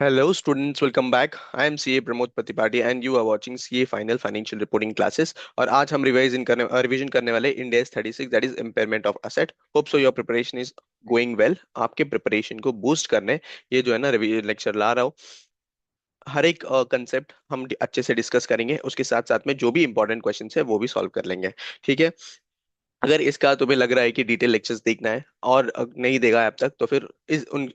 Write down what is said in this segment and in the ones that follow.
Hello, students. Welcome back. I am CA Pramod Patipati, and you are watching CA Final Financial Reporting Classes. और आज हम revision करने वाले India 36 that is impairment of asset. Hope so your preparation is going well. आपके preparation को boost करने ये जो है ना लेक्चर ला रहा हूँ. हर एक कंसेप्ट हम अच्छे से डिस्कस करेंगे, उसके साथ साथ में जो भी इंपॉर्टेंट क्वेश्चन है वो भी सॉल्व कर लेंगे. ठीक है. अगर इसका तुम्हें लग रहा है कि डिटेल लेक्चर्स देखना है और नहीं देखा अब तक, तो फिर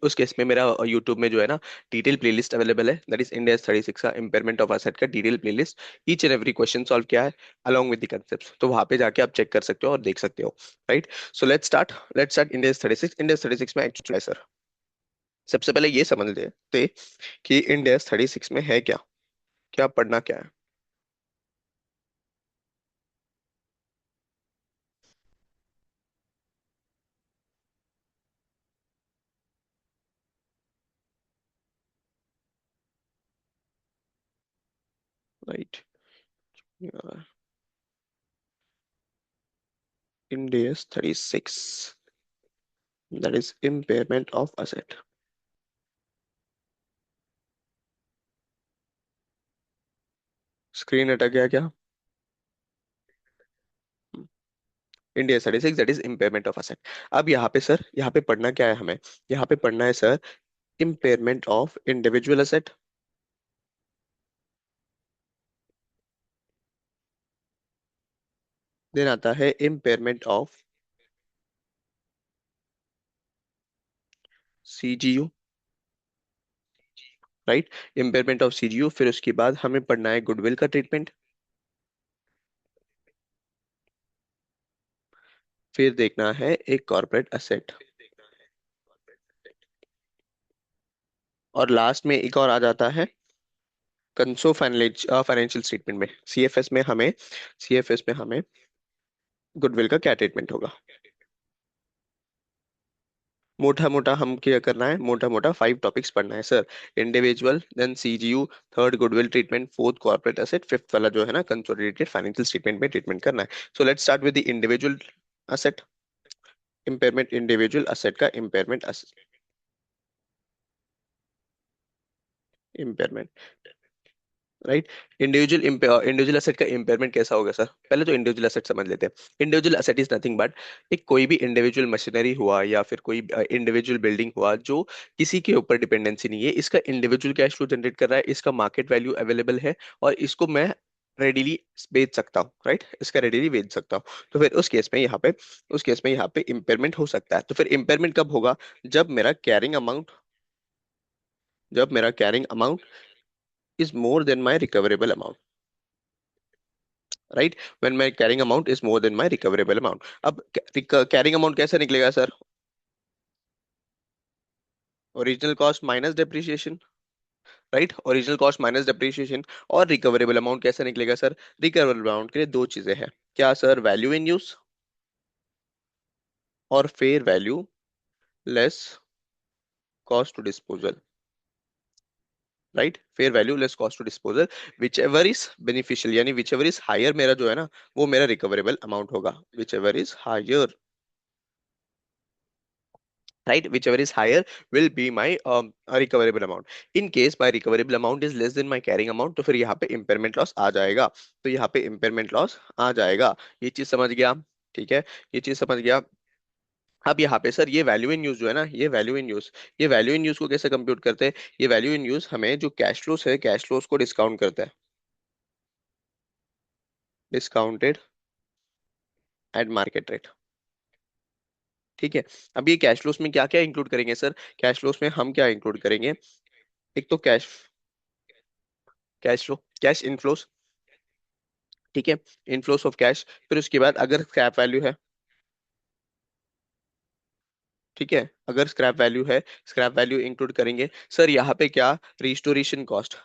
उस केस में मेरा यूट्यूब में जो है ना डिटेल प्लेलिस्ट अवेलेबल है. दैट इज इंडिया 36 का इम्पेयरमेंट ऑफ असेट का detail playlist. Each and every question solve किया है अलॉन्ग विद द कंसेप्ट, तो वहां पे जाके आप चेक कर सकते हो और देख सकते हो. Right. So let's start India 36 में एक्चुअली सर. सबसे पहले ये समझ लेते कि इंडिया 36 में है क्या, क्या पढ़ना क्या है. Right. India 36 that is impairment of asset. Screen अटक गया क्या? India 36 that is impairment of asset. अब यहाँ पे सर, यहाँ पे पढ़ना क्या है हमें? यहाँ पे पढ़ना है sir impairment of individual asset. Then आता है impairment of CGU. Right. Impairment of CGU, फिर उसके बाद हमें पढ़ना है गुडविल का ट्रीटमेंट. फिर देखना है एक कॉर्पोरेट असेट. और लास्ट में एक और आ जाता है कंसो फाइनेंशियल स्टेटमेंट में, सीएफएस में हमें गुडविल का क्या ट्रीटमेंट होगा. मोटा मोटा हम क्या करना है, मोटा मोटा 5 टॉपिक्स पढ़ना है sir. Individual, then CGU, third goodwill treatment, fourth corporate asset, fifth वाला जो है ना कंसोलिडेटेड फाइनेंशियल स्टेटमेंट में ट्रीटमेंट करना है. So let's start with the individual asset. Impairment individual asset का impairment. Impairment. Right. Individual asset का इम्पेयरमेंट कैसा होगा सर? पहले तो इंडिविजुअल एसेट समझ लेते हैं. Individual asset is nothing but एक कोई भी इंडिविजुअल मशीनरी हुआ या फिर कोई इंडिविजुअल बिल्डिंग हुआ जो किसी के ऊपर डिपेंडेंसी नहीं है, इसका इंडिविजुअल कैश फ्लो जनरेट कर रहा है, इसका मार्केट वैल्यू अवेलेबल है और इसको मैं रेडिली बेच सकता हूँ. राइट. इसका रेडिली बेच सकता हूँ. तो फिर उस केस में यहाँ पे इम्पेयरमेंट हो सकता है. तो फिर इम्पेयरमेंट कब होगा? जब मेरा कैरिंग अमाउंट जब मेरा carrying amount is more than my recoverable amount. Right. When my carrying amount is more than my recoverable amount. अब कैरिंग अमाउंट कैसे निकलेगा sir? Original cost minus depreciation. Right. Original cost minus depreciation. और recoverable amount कैसे निकलेगा sir? Recoverable amount के लिए दो चीजें हैं. क्या सर? वैल्यू इन यूज और fair value less cost to disposal. Right. Fair value less cost to disposal. Whichever is beneficial, यानी विच एवर इज हायर मेरा जो है ना, वो मेरा रिकवरेबल अमाउंट होगा. Whichever is higher. right, whichever is higher will be my recoverable amount. In case my recoverable amount is less than my carrying amount, तो फिर यहाँ पे impairment loss आ जाएगा. तो यहाँ पे impairment loss आ जाएगा. ये चीज समझ गया? ठीक है. ये चीज समझ गया. अब यहाँ पे सर ये वैल्यू इन यूज जो है ना, ये वैल्यू इन यूज को कैसे कंप्यूट करते हैं? ये वैल्यू इन यूज हमें जो कैश फ्लोस है, कैश फ्लोस को डिस्काउंट करता है. Discounted eight market rate. ठीक है. अब ये कैश फ्लोस में क्या क्या इंक्लूड करेंगे सर? कैश फ्लोस में हम क्या इंक्लूड करेंगे? एक तो कैश फ्लो, कैश इनफ्लोस. ठीक है. Inflows of cash. फिर उसके बाद अगर स्क्रैप वैल्यू है. ठीक है. अगर स्क्रैप वैल्यू है, स्क्रैप वैल्यू इंक्लूड करेंगे सर. यहाँ पे क्या? Restoration cost.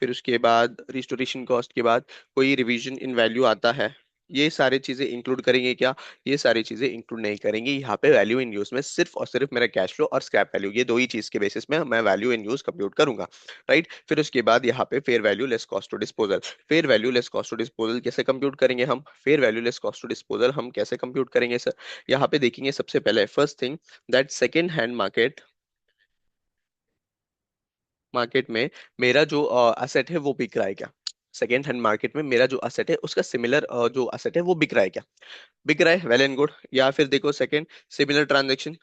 फिर उसके बाद रिस्टोरेशन कॉस्ट के बाद कोई रिवीजन इन वैल्यू आता है, ये सारी चीजें इंक्लूड करेंगे क्या? ये सारी चीजें इंक्लूड नहीं करेंगे. यहाँ पे वैल्यू इन यूज में सिर्फ और सिर्फ मेरा कैश फ्लो और स्क्रैप वैल्यू, ये दो ही चीज के बेसिस में मैं वैल्यू इन यूज कंप्यूट करूंगा. राइट. फिर उसके बाद यहाँ पे fair value less cost to disposal. Fair value less cost to disposal कैसे कंप्यूट करेंगे हम? Fair value less cost to disposal हम कैसे कंप्यूट करेंगे सर? यहाँ पे देखेंगे सबसे पहले first thing that second hand market market में मेरा जो असेट है वो बिक रहा है क्या? सेकेंड हैंड मार्केट में मेरा जो असेट है उसका सिमिलर जो असेट है वो बिक रहा है क्या? बिक रहा है, वेल एंड गुड। या फिर देखो सेकेंड, सिमिलर ट्रांजेक्शन।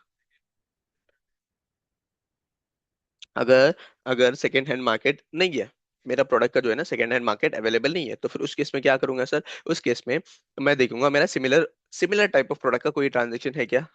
अगर अगर सेकेंड हैंड मार्केट नहीं है, मेरा प्रोडक्ट का जो है ना सेकेंड हैंड मार्केट अवेलेबल नहीं है, तो फिर उस केस में क्या करूंगा सर? उस केस में मैं देखूंगा मेरा similar similar type of product का कोई ट्रांजेक्शन है क्या?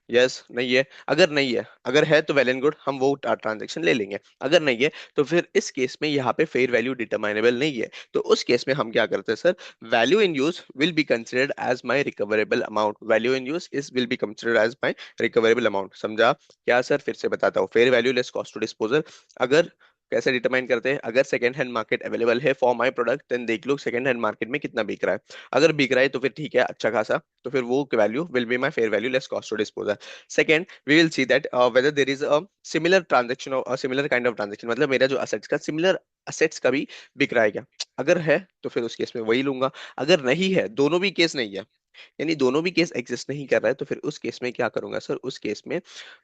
यस, नहीं है। अगर नहीं है, अगर है तो वेल एंड गुड, हम वो ट्रांजेक्शन ले लेंगे। अगर नहीं है तो फिर इस केस में यहाँ पे फेयर वैल्यू डिटरमाइनेबल नहीं है, तो उस केस में हम क्या करते हैं sir? Value in use will be considered as my recoverable amount. Value in use is will be considered as my recoverable amount. समझा क्या सर? फिर से बताता हूँ, fair value less cost to disposal. अगर कैसे डिटरमाइन करते हैं? अगर सेकंड हैंड मार्केट अवेलेबल है फॉर माय प्रोडक्ट, देन देख लो सेकंड हैंड मार्केट में कितना बिक रहा है। अगर बिक रहा है तो फिर ठीक है, अच्छा खासा, तो फिर वो value will be my fair value less cost to disposal. Second, we will see that whether there is a similar transaction or a similar kind of transaction, मतलब मेरा जो assets का similar assets का भी बिक रहा है क्या? अगर है तो फिर उस केस में वही लूंगा। अगर नहीं है, दोनों भी केस नहीं है, यानी दोनों भी केस एग्जिस्ट नहीं कर रहा है, तो फिर उस केस में क्या करूंगा सर? उस केस में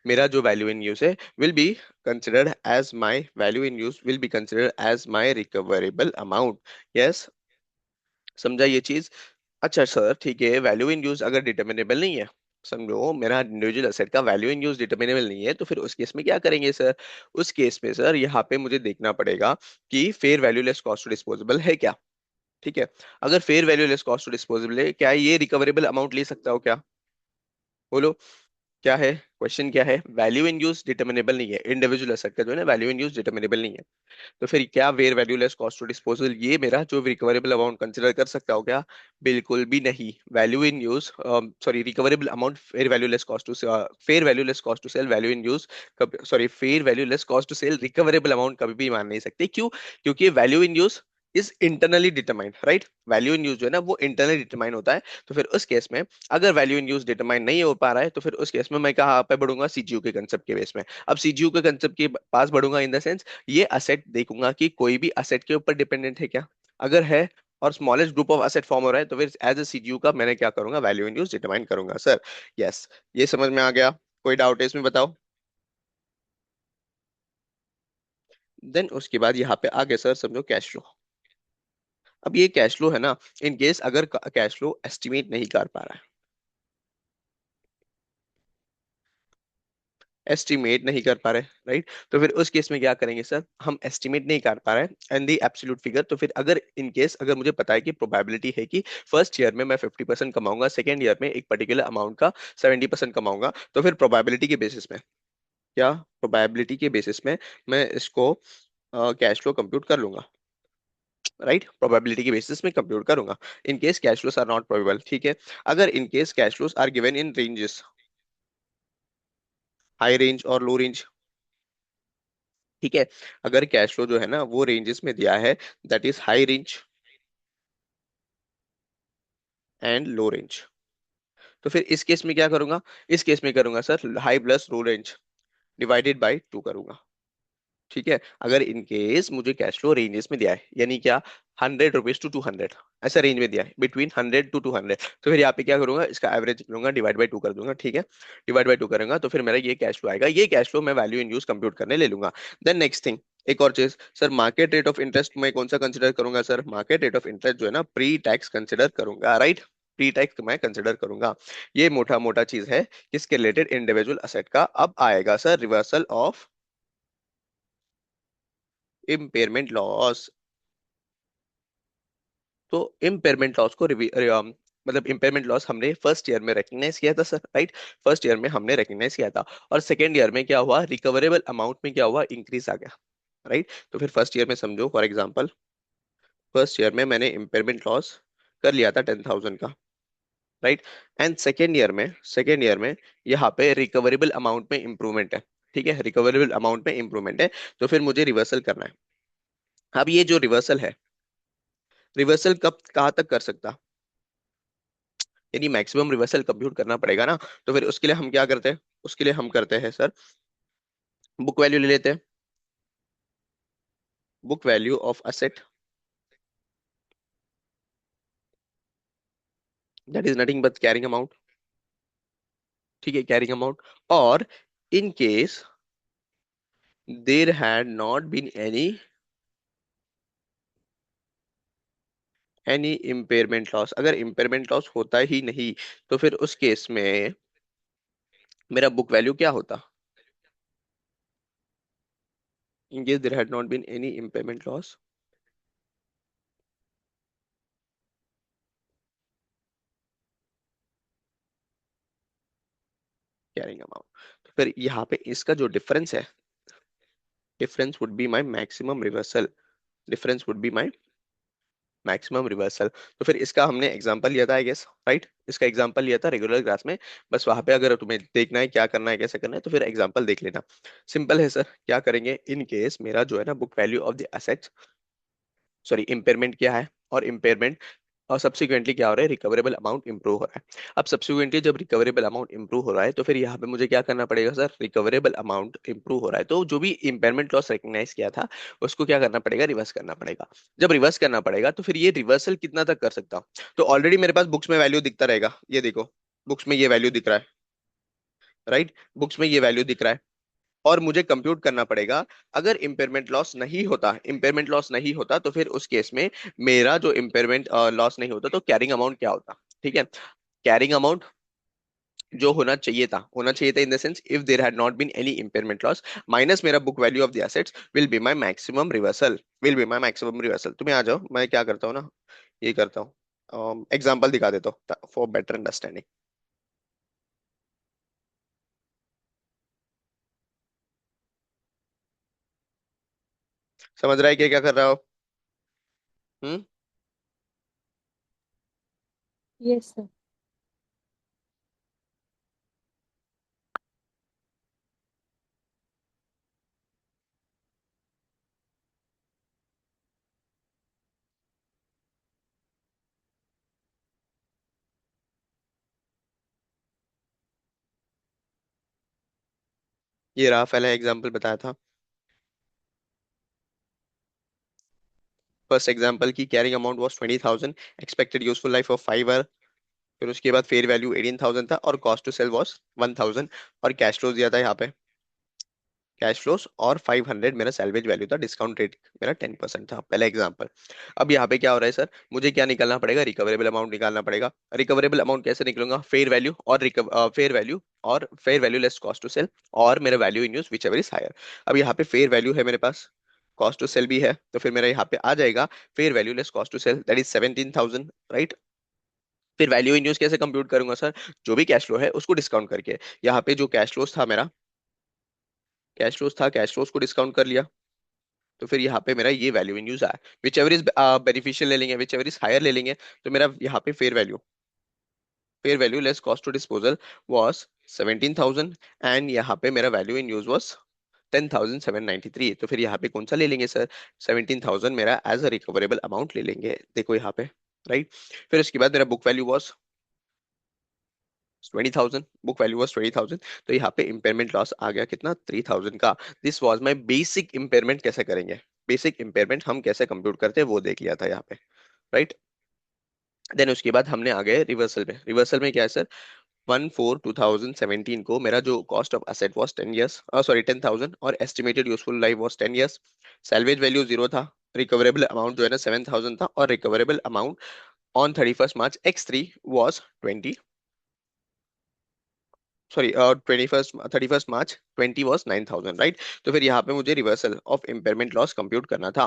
मेरा जो वैल्यू इन यूज है will be considered as my value in use will be considered as my recoverable amount. Yes, समझा ये चीज? अच्छा सर ठीक है, वैल्यू इन यूज अगर डिटर्मिनेबल नहीं है, समझो मेरा इंडिविजुअल एसेट का वैल्यू इन यूज डिटर्मिनेबल नहीं है, तो फिर उस केस में क्या करेंगे सर? उस केस में सर यहाँ पे मुझे देखना पड़ेगा कि fair value less cost to disposable है क्या। ठीक है, अगर fair value less cost to disposable है, क्या ये रिकवरेबल अमाउंट ले सकता हो क्या? बोलो, क्या है? क्वेश्चन क्या है? वैल्यू इन यूज डिटर्मिनेबल नहीं है, इंडिविजुअल एसेट का जो है ना वैल्यू इन यूज डिटर्मिनेबल नहीं है, तो फिर क्या fair value less cost to disposal ये मेरा जो रिकवरेबल अमाउंट कंसिडर कर सकता हो क्या? बिल्कुल भी नहीं। Value in use, sorry, recoverable amount fair value less cost to fair value less cost to sell value in use, sorry, fair value less cost to sell recoverable amount कभी भी मान नहीं सकते। क्यों? क्योंकि value in use is internally determined, right? Value in use जो है ना वो इंटरनली डिटरमाइन होता है। तो फिर उस केस में अगर वैल्यू इन यूज डिटरमाइन नहीं हो पा रहा है, तो फिर उस केस में मैं कहाँ पे बढ़ूंगा? सीजीयू के कंसेप्ट के बेस में। अब सीजीयू के कंसेप्ट के पास बढ़ूंगा इन द सेंस, ये असेट देखूंगा कि कोई भी असेट के ऊपर डिपेंडेंट है क्या। अगर है और smallest group of asset form हो रहा है, तो फिर एज ए सीजीयू का मैंने क्या करूंगा? वैल्यू इन यूज डिटरमाइन करूंगा सर। यस, ये समझ में आ गया? कोई डाउट है इसमें? बताओ। देन उसके बाद यहाँ पे आगे सर समझो कैश फ्लो। अब ये कैश फ्लो है ना, इन केस अगर कैश फ्लो एस्टिमेट नहीं कर पा रहा है, एस्टिमेट नहीं कर पा रहे, राइट? तो फिर उस केस में क्या करेंगे सर? हम एस्टिमेट नहीं कर पा रहे हैं एंड दी एब्सोल्यूट फिगर, तो फिर अगर इन केस अगर मुझे पता है कि प्रोबेबिलिटी है कि फर्स्ट ईयर में मैं 50% कमाऊंगा, सेकेंड ईयर में एक पर्टिकुलर अमाउंट का 70% कमाऊंगा, तो फिर प्रोबेबिलिटी के बेसिस में, क्या प्रोबेबिलिटी के बेसिस में मैं इसको कैश फ्लो कंप्यूट कर लूंगा, राइट? प्रोबेबिलिटी के बेसिस में कंप्यूट करूंगा। In case cash flows are not probable, ठीक है? अगर in case cash flows are given in ranges, high range और लो रेंज, ठीक है? अगर कैश फ्लो जो है ना वो रेंजेस में दिया है, that is high range and low range, तो फिर इस केस में क्या करूंगा? इस केस में करूंगा sir high plus low range divided by 2 करूंगा। ठीक है, अगर इन केस मुझे कैश फ्लो रेंजेस में दिया है, यानी क्या, 100 रुपीज to 200, ऐसा रेंज में दिया है, बिटवीन 100 to 200, तो फिर यहाँ पे क्या करूंगा? इसका एवरेज लूंगा, डिवाइड बाय 2 कर दूंगा। ठीक है, डिवाइड बाय 2 करूंगा तो फिर मेरा ये कैश फ्लो आएगा। ये कैश फ्लो मैं वैल्यू इन यूज कंप्यूट करने ले लूंगा। देन नेक्स्ट थिंग, एक और चीज sir, market rate of interest मैं कौन सा कंसिडर करूंगा sir? Market rate of interest जो है ना प्री टैक्स कंसिडर करूंगा, राइट? प्री टैक्स मैं कंसिडर करूंगा। ये मोटा मोटा चीज है किसके रिलेटेड? इंडिविजुअल असेट का। अब आएगा sir reversal of impairment loss. तो इम्पेयरमेंट लॉस को मतलब इम्पेयरमेंट लॉस हमने फर्स्ट ईयर में रिकग्नाइज किया था सर, राइट? फर्स्ट ईयर में हमने रिकग्नाइज किया था, और सेकेंड ईयर में क्या हुआ? रिकवरेबल अमाउंट में क्या हुआ? इंक्रीज आ गया, राइट? तो फिर फर्स्ट ईयर में समझो फॉर एग्जांपल, फर्स्ट ईयर में मैंने इम्पेयरमेंट लॉस कर लिया था 10,000 का, राइट? एंड सेकेंड ईयर में यहाँ पे रिकवरेबल अमाउंट में इंप्रूवमेंट है, ठीक है? रिकवरेबल अमाउंट में इंप्रूवमेंट है, तो फिर मुझे रिवर्सल करना है। अब ये जो रिवर्सल है, रिवर्सल कब कहाँ तक कर सकता? यानी मैक्सिमम रिवर्सल कंप्यूट करना पड़ेगा ना, तो फिर उसके लिए हम क्या करते हैं? उसके लिए हम करते हैं सर, बुक वैल्यू ले लेते हैं। Book value of asset, that is nothing but carrying amount, ठीक है? Carrying amount. और in case there had not been any impairment loss. अगर इम्पेयरमेंट लॉस होता ही नहीं तो फिर उस केस में मेरा बुक वैल्यू क्या होता? In case there had not been any impairment loss, carrying amount, तो फिर यहाँ पे इसका जो डिफरेंस है, difference would be my maximum reversal. Difference would be my maximum reversal. तो फिर इसका हमने एग्जांपल लिया था आई गेस, राइट? इसका एग्जांपल लिया था रेगुलर क्लास में। बस वहां पे अगर तुम्हें देखना है क्या करना है कैसे करना है तो फिर एग्जांपल देख लेना। सिंपल है सर, क्या करेंगे इन केस मेरा जो है ना book value of the assets, sorry impairment क्या है, और इम्पेयरमेंट और सब्सिक्वेंटली क्या हो रहा है, रिकवरेबल अमाउंट इंप्रूव हो रहा है। अब सब्सिक्वेंटली जब रिकवरेबल अमाउंट इंप्रूव हो रहा है तो फिर यहाँ पे मुझे क्या करना पड़ेगा सर, रिकवरेबल अमाउंट इंप्रूव हो रहा है तो जो भी इम्पेयरमेंट लॉस रिकग्नाइज किया था उसको क्या करना पड़ेगा, रिवर्स करना पड़ेगा। जब रिवर्स करना पड़ेगा तो फिर ये रिवर्सल कितना तक कर सकता हूँ? तो ऑलरेडी मेरे पास बुक्स में वैल्यू दिखता रहेगा, ये देखो बुक्स में ये वैल्यू दिख रहा है, राइट? बुक्स में ये वैल्यू दिख रहा है। और मुझे कंप्यूट करना पड़ेगा, अगर इम्पेयरमेंट लॉस नहीं होता, इम्पेयरमेंट लॉस नहीं होता तो फिर उस केस में मेरा जो इम्पेयरमेंट लॉस नहीं होता तो कैरिंग अमाउंट क्या होता, ठीक है? कैरिंग अमाउंट जो होना चाहिए था in the sense if there had not been any impairment loss minus मेरा book value of the assets will be my maximum reversal, will be my maximum reversal. तुम्हें आ जाओ, मैं क्या करता हूँ ना, ये करता हूँ एग्जांपल दिखा देता हूँ फॉर बेटर अंडरस्टैंडिंग। समझ रहा है क्या क्या कर रहा हो? हम्म। Yes sir. ये रहा पहला एग्जांपल बताया था। फर्स्ट एग्जांपल की carrying amount was 20,000, expected useful life of 5 year, फिर उसके बाद फेयर वैल्यू 18,000 था और कॉस्ट टू सेल वाज 1,000, और कैश फ्लोज दिया था यहाँ पे, कैश फ्लोज और 500 मेरा सैल्वेज वैल्यू था, डिस्काउंट रेट मेरा 10% था, पहला एग्जांपल। अब यहाँ पे क्या हो रहा है सर, मुझे क्या निकालना पड़ेगा, रिकवरेबल अमाउंट निकालना पड़ेगा। रिकवरेबल अमाउंट कैसे निकलूंगा, fair value less cost to sell और मेरा value in use whichever is higher. अब यहाँ पे फेयर वैल्यू है मेरे पास, कॉस्ट टू सेल भी है, तो फिर मेरा यहाँ पे आ जाएगा fair value less cost to sell that is 17,000, right? फिर वैल्यू इन यूज कैसे कंप्यूट करूंगा सर, जो भी कैश फ्लो है उसको डिस्काउंट करके। यहाँ पे जो कैश फ्लोस था मेरा, कैश फ्लोस था, कैश फ्लोस को डिस्काउंट कर लिया, तो फिर यहाँ पे मेरा ये वैल्यू इन यूज आया, विच एवर इज बेनिफिशियल ले लेंगे, विच एवर इज हायर ले लेंगे। तो मेरा यहाँ पे fair value less cost to disposal was 17,000, and यहाँ पे मेरा वैल्यू इन यूज वाज 10,793। तो फिर यहाँ पे कौन सा ले लेंगे सर, 17,000 मेरा एज अ रिकवरेबल अमाउंट ले लेंगे, देखो यहाँ पे, राइट? फिर उसके बाद मेरा book value was 20,000, book value was 20,000, तो यहाँ पे इम्पेयरमेंट लॉस आ गया कितना, 3,000 का। This was my basic impairment. कैसे करेंगे बेसिक इम्पेयरमेंट, हम कैसे कंप्यूट करते हैं वो देख लिया था यहाँ पे, राइट? देन उसके बाद हमने आ गए रिवर्सल में। रिवर्सल में क्या है सर, 1/4/2017 को मेरा जो cost of asset was 10 years, sorry 10,000, और estimated useful life was 10 years. Salvage value 0 था, रिकवरेबल अमाउंट जो है ना 7,000 था, और recoverable amount on 31 March X3 was 20, sorry 31 March 2020 was 9,000, right? तो फिर यहाँ पे मुझे reversal of impairment loss compute करना था,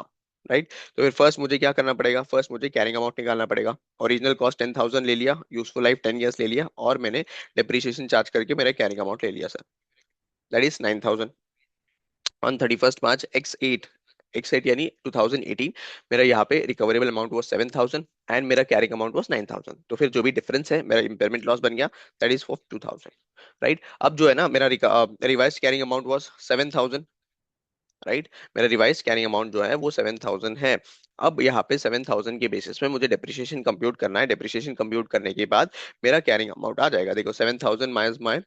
राइट? तो फिर फर्स्ट मुझे क्या करना पड़ेगा, फर्स्ट मुझे कैरिंग अमाउंट निकालना पड़ेगा। ओरिजिनल कॉस्ट 10,000 ले लिया, यूजफुल लाइफ 10 ईयर्स ले लिया, और मैंने डिप्रिसिएशन चार्ज करके मेरा कैरिंग अमाउंट ले लिया sir, that is 9,000। On 31 March X8 यानी 2018 मेरा यहाँ पे रिकवरेबल अमाउंट वो 7,000 एंड मेरा कैरिंग अमाउंट वो 9,000। तो फिर जो भी डिफरेंस है मेरा इम्पेयरमेंट लॉस बन गया, दैट इज फॉर 2,000, राइट? अब जो है ना मेरा revise carrying amount was 7,000, right? मेरा रिवाइज कैरिंग अमाउंट जो है वो 7,000 है। अब यहाँ पे 7,000 के बेसिस में मुझे डेप्रिसिएशन कंप्यूट करना है। डेप्रिसिएशन कंप्यूट करने के बाद मेरा कैरिंग अमाउंट आ जाएगा, देखो 7,000 माइनस माई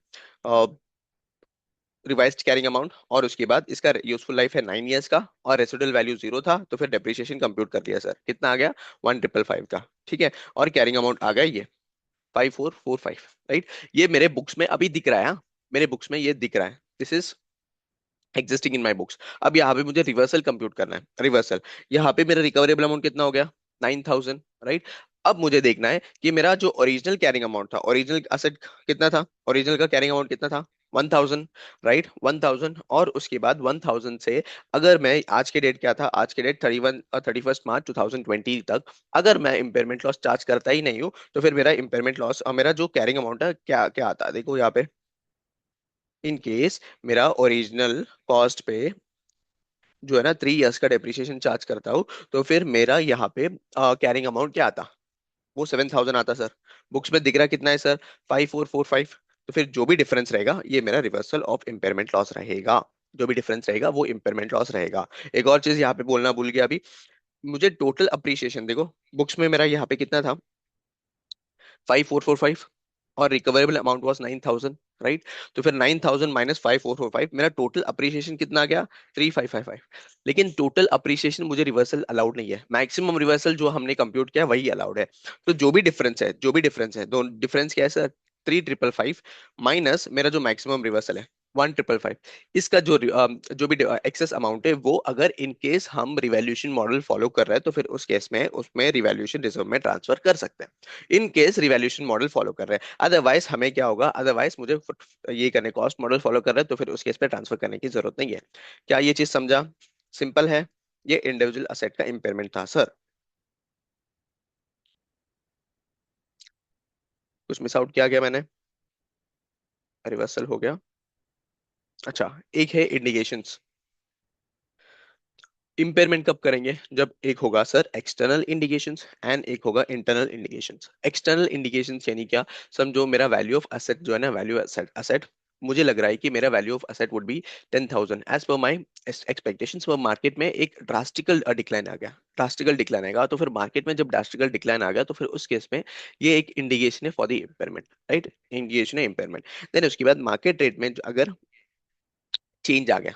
रिवाइज्ड कैरिंग अमाउंट, और उसके बाद इसका यूजफुल लाइफ है 9 ईयर्स का, और रेसिडुअल वैल्यू 0 था, तो फिर डेप्रिसिएशन कंप्यूट कर लिया सर, कितना आ गया, 1,555 का, ठीक है? और कैरिंग अमाउंट आ गया ये 5,445, राइट? ये मेरे बुक्स में अभी दिख रहा है, हाँ? मेरे बुक्स में ये दिख रहा है, this is existing in my books. अब यहाँ पे मुझे रिवर्सल कंप्यूट करना है, रिवर्सल। यहाँ पे मेरा रिकवरेबल अमाउंट कितना हो गया? 9,000, राइट। अब मुझे देखना है कि मेरा जो ओरिजिनल कैरिंग अमाउंट था, ओरिजिनल असेट कितना था, ओरिजिनल का कैरिंग अमाउंट कितना था? 1,000, राइट, 1,000। और उसके बाद 1,000 से, अगर मैं आज के डेट क्या था, आज के डेट 31 मार्च 2020 तक अगर मैं इम्पेयरमेंट लॉस चार्ज करता ही नहीं हूँ, तो फिर मेरा इम्पेयरमेंट लॉस और मेरा जो कैरिंग अमाउंट है क्या क्या आता है, देखो यहाँ पे। इन केस मेरा ओरिजिनल कॉस्ट पे जो है ना 3 इयर्स का डेप्रिसिएशन चार्ज करता हूँ, तो फिर मेरा यहाँ पे कैरिंग अमाउंट क्या आता? वो 7,000 आता सर। बुक्स में दिख रहा कितना है सर? 5,445। तो फिर जो भी डिफरेंस रहेगा ये मेरा रिवर्सल ऑफ इम्पेयरमेंट लॉस रहेगा। जो भी डिफरेंस रहेगा वो इम्पेयरमेंट लॉस रहेगा। एक और चीज यहाँ पे बोलना भूल गया अभी, मुझे टोटल अप्रिसिएशन देखो, बुक्स में मेरा यहाँ पे कितना था? 5,445, और रिकवरेबल अमाउंट वाज 9,000, राइट। तो फिर 9,000 माइनस 5,445, मेरा टोटल अप्रिसिएशन कितना आ गया? 3,555। लेकिन टोटल अप्रिसिएशन मुझे रिवर्सल अलाउड नहीं है, मैक्सिमम रिवर्सल जो हमने कंप्यूट किया वही अलाउड है। तो जो भी डिफरेंस है दोनों डिफरेंस क्या है सर? 3,555 माइनस मेरा जो मैक्सिमम रिवर्सल है 1,555। इसका जो भी एक्सेस अमाउंट है वो, अगर इन केस हम रिवैल्यूएशन मॉडल फॉलो कर रहे हैं, तो फिर उस केस में उसमें रिवैल्यूएशन रिजर्व में ट्रांसफर कर सकते हैं, in case revaluation model follow कर रहे हैं। अदरवाइज हमें क्या होगा, अदरवाइज मुझे ये करने, कॉस्ट मॉडल फॉलो कर रहे हैं तो फिर उस केस पे ट्रांसफर करने की जरूरत नहीं है। क्या ये चीज समझा? सिंपल है। ये इंडिविजुअल असेट का इम्पेयरमेंट था सर। कुछ मिस आउट किया गया मैंने? रिवर्सल हो गया। अच्छा, एक है इंडिकेशंस। इम्पेयरमेंट कब करेंगे? जब एक होगा सर एक्सटर्नल इंडिकेशंस एंड एक होगा इंटरनल इंडिकेशंस। एक्सटर्नल इंडिकेशंस यानी क्या? समझो मेरा वैल्यू ऑफ असेट जो है ना, वैल्यू असेट असेट मुझे लग रहा है कि मेरा value of asset would be 10,000 as per my expectations. पर मार्केट में एक ड्रास्टिकल डिक्लाइन आ गया, ड्रास्टिकल डिक्लाइन आएगा। तो फिर मार्केट में जब ड्रास्टिकल डिक्लाइन आ गया, तो फिर उस केस में ये एक इंडिकेशन है for the impairment, right, indication है इम्पेयरमेंट। देन उसके बाद मार्केट रेट में अगर चेंज आ गया,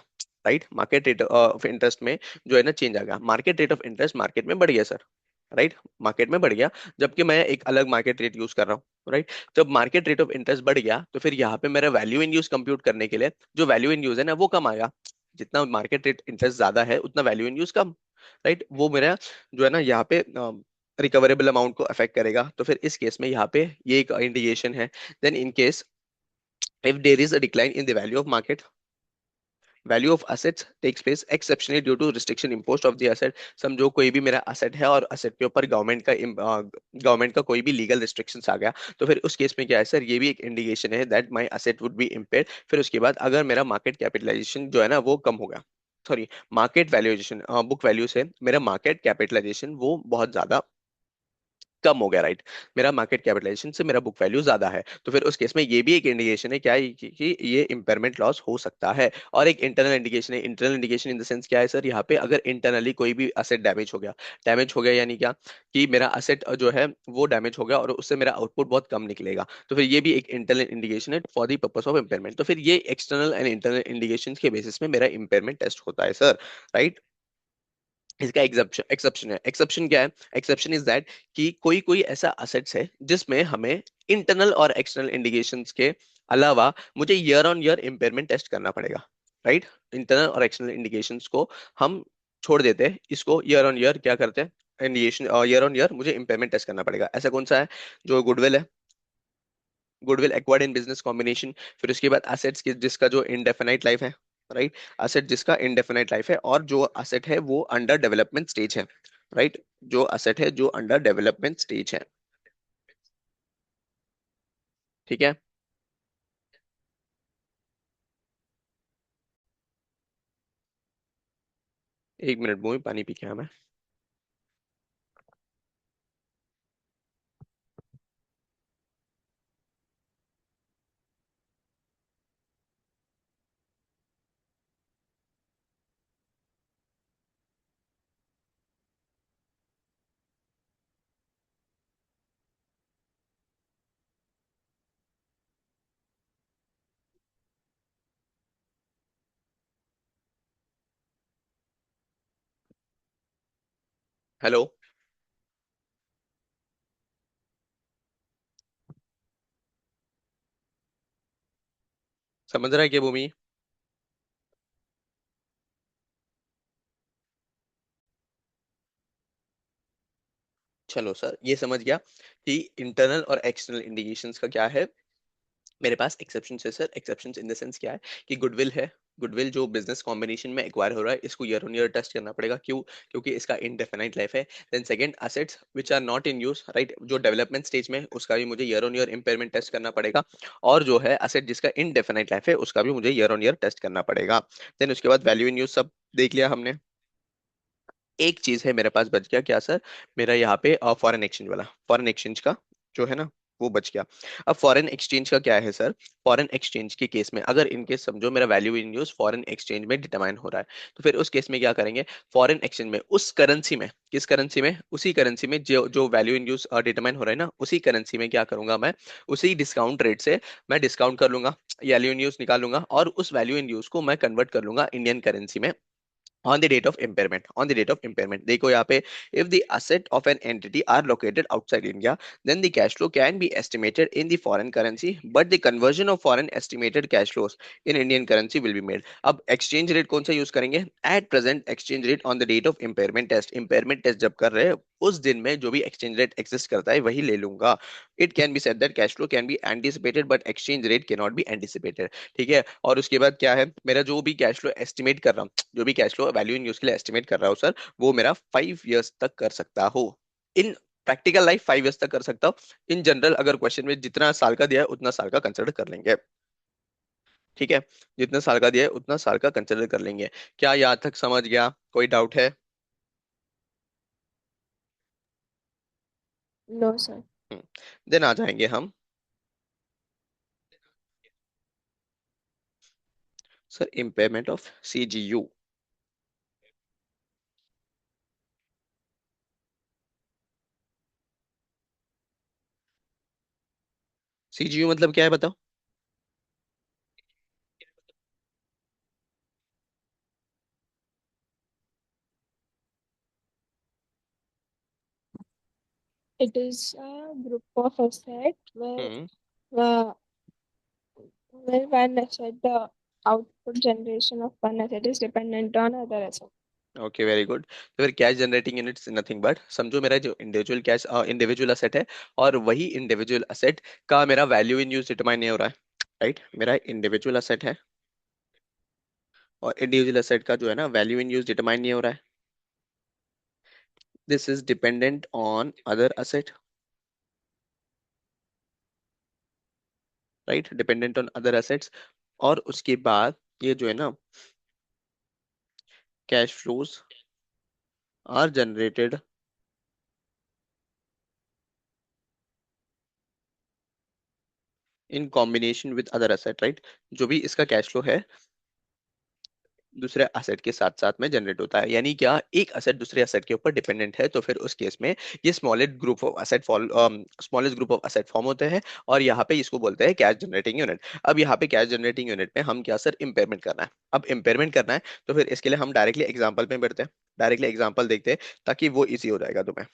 right, market rate of interest में जो है ना चेंज आ गया, market rate of interest market में बढ़ गया सर, राइट, मार्केट में बढ़ गया, जबकि मैं एक अलग मार्केट रेट यूज कर रहा हूँ, राइट। जब मार्केट रेट ऑफ इंटरेस्ट बढ़ गया, तो फिर यहाँ पे मेरा वैल्यू इन यूज कंप्यूट करने के लिए जो वैल्यू इन यूज है ना वो कम आएगा। जितना मार्केट रेट इंटरेस्ट ज्यादा है उतना value in use come, right. वो मेरा जो है ना यहाँ पे रिकवरेबल अमाउंट को अफेक्ट करेगा। तो फिर इस केस में यहाँ पे ये एक इंडिकेशन है। Then in case if there is a decline in the value of market, value of assets takes place exceptionally due to restriction imposed of the asset. समझो कोई भी मेरा असेट है और असेट के ऊपर गवर्नमेंट का कोई भी लीगल रिस्ट्रिक्शंस आ गया, तो फिर उस केस में क्या है सर, ये भी एक इंडिकेशन है that my asset would B impaired. फिर उसके बाद अगर मेरा मार्केट कैपिटलाइजेशन जो है ना वो कम होगा, sorry, market valuation book value से मेरा मार्केट कैपिटलाइजेशन वो बहुत ज्यादा कम हो गया, राइट। मेरा मार्केट कैपिटलाइजेशन से मेरा बुक वैल्यू ज्यादा है, तो फिर उस केस में ये भी एक इंडिकेशन है क्या है कि ये इंपेयरमेंट लॉस हो सकता है। और एक इंटरनल इंडिकेशन है। Internal indication in the sense क्या है सर, यहाँ पे अगर इंटरनली कोई भी असेट डैमेज हो गया यानी क्या, कि मेरा असेट जो है वो डैमेज हो गया और उससे मेरा आउटपुट बहुत कम निकलेगा, तो फिर ये भी एक इंटरनल इंडिकेशन है for the purpose of impairment. तो फिर ये एक्सटर्नल एंड इंटरनल इंडिकेशन के बेसिस में मेरा इंपेयरमेंट टेस्ट होता है सर, राइट। इसका एक्सेप्शन एक्सेप्शन है। एक्सेप्शन क्या है? एक्सेप्शन इज दैट कि कोई कोई ऐसा असेट्स है जिसमें हमें इंटरनल और एक्सटर्नल इंडिकेशंस के अलावा मुझे year on year impairment test करना पड़ेगा, राइट। इंटरनल और एक्सटर्नल इंडिकेशंस को हम छोड़ देते हैं, इसको ईयर ऑन ईयर क्या करते हैं, इंडिकेशन, ईयर ऑन ईयर मुझे इम्पेयरमेंट टेस्ट करना पड़ेगा। ऐसा कौन सा है? जो गुडविल है, goodwill acquired in business combination. फिर उसके बाद असेट्स की जिसका जो इनडेफिनाइट लाइफ है, राइट, असेट जिसका इनडेफिनाइट लाइफ है, और जो असेट है वो अंडर डेवलपमेंट स्टेज है, राइट, जो असेट है जो अंडर डेवलपमेंट स्टेज है। ठीक है। 1 मिनट मुंह में पानी पी के आया मैं। हेलो। समझ रहा है क्या भूमि? चलो सर, ये समझ गया कि इंटरनल और एक्सटर्नल इंडिकेशंस का क्या है। मेरे पास एक्सेप्शन है sir. Exceptions in the sense क्या है कि गुडविल है। गुडविल जो बिजनेस कॉम्बिनेशन में एक्वायर हो रहा है, इसको ईयर ऑन ईयर टेस्ट करना पड़ेगा। क्यों? क्योंकि इसका इनडेफिनाइट लाइफ है। Then second, assets which are not in use, right, जो डेवलपमेंट स्टेज में है, उसका भी मुझे year on year impairment test करना पड़ेगा। और जो है असेट जिसका इनडेफिनाइट लाइफ है, उसका भी मुझे ईयर ऑन ईयर टेस्ट करना पड़ेगा। देन उसके बाद वैल्यू इन यूज सब देख लिया हमने। एक चीज है मेरे पास बच गया, क्या सर? मेरा यहाँ पे फॉरेन एक्सचेंज वाला, फॉरेन एक्सचेंज का जो है ना, वो बच गया। अब फॉरेन एक्सचेंज का क्या है सर? फॉरेन एक्सचेंज के केस में अगर इनकेस समझो मेरा value in use foreign exchange में डिटरमाइन हो रहा है, तो फिर उस केस में क्या करेंगे? फॉरेन एक्सचेंज में उस करेंसी में, किस करेंसी में? उसी करेंसी में जो जो वैल्यू इन यूज डिटरमाइन हो रहा है ना, उसी करेंसी में क्या करूंगा मैं? उसी डिस्काउंट रेट से मैं डिस्काउंट कर लूंगा, वैल्यू इन यूज निकाल लूंगा, और उस वैल्यू इन यूज को मैं कन्वर्ट कर लूंगा इंडियन करेंसी में on the date of impairment. On the date of impairment, देखो यहाँ पे, if the asset of an entity are located outside India, then the cash flow can be estimated in the foreign currency, but the conversion of foreign estimated cash flows in Indian currency will be made. अब exchange rate कौन सा use करेंगे? At present exchange rate on the date of impairment test, impairment test जब कर रहे हैं उस दिन में जो भी exchange rate exist करता है वही ले लूंगा। It can be said that cash flow can be anticipated but exchange rate cannot be anticipated। ठीक है, और उसके बाद क्या है? मेरा जो भी कैश फ्लो एस्टिमेट कर रहा हूँ, जो भी cash flow value in use के लिए एस्टिमेट कर रहा हूँ सर, वो मेरा 5 इयर्स तक कर सकता हो। इन प्रैक्टिकल लाइफ 5 इयर्स तक कर सकता हूँ। इन जनरल अगर क्वेश्चन में जितना साल का दिया है उतना साल का कंसिडर कर लेंगे। ठीक है, जितना साल का दिया है उतना साल का कंसिडर कर लेंगे। क्या यहाँ तक समझ गया? कोई डाउट है? No sir. देन आ जाएंगे हम sir impairment of CGU. CGU मतलब क्या है बताओ? It is a group of asset hmm. uh, where one asset, the output generation of one asset is dependent on other asset. Okay, very good. तो फिर cash generating units nothing but, समझो मेरा जो individual cash individual asset है, और वही individual asset का मेरा वैल्यू इन यूज डिटरमाइन नहीं हो रहा है, राइट? मेरा इंडिविजुअल असेट है, और इंडिविजुअल असेट का जो है ना वैल्यू इन यूज डिटरमाइन नहीं हो रहा है। This is dependent on other asset, right, dependent on other assets. और उसके बाद ये जो है ना, cash flows are generated in combination with other asset, right? जो भी इसका कैश फ्लो है दूसरे असेट के साथ साथ में जनरेट होता है। यानी क्या? एक असेट दूसरे असेट के ऊपर डिपेंडेंट है, तो फिर उस केस में ये smallest group of asset form होते हैं, और यहाँ पे इसको बोलते हैं कैश जनरेटिंग यूनिट। अब यहाँ पे कैश जनरेटिंग यूनिट में हम क्या सर? इम्पेयरमेंट करना है। अब इम्पेयरमेंट करना है, तो फिर इसके लिए हम डायरेक्टली एग्जाम्पल पे बढ़ते हैं, डायरेक्टली एग्जाम्पल देखते हैं, ताकि वो इजी हो जाएगा तुम्हें।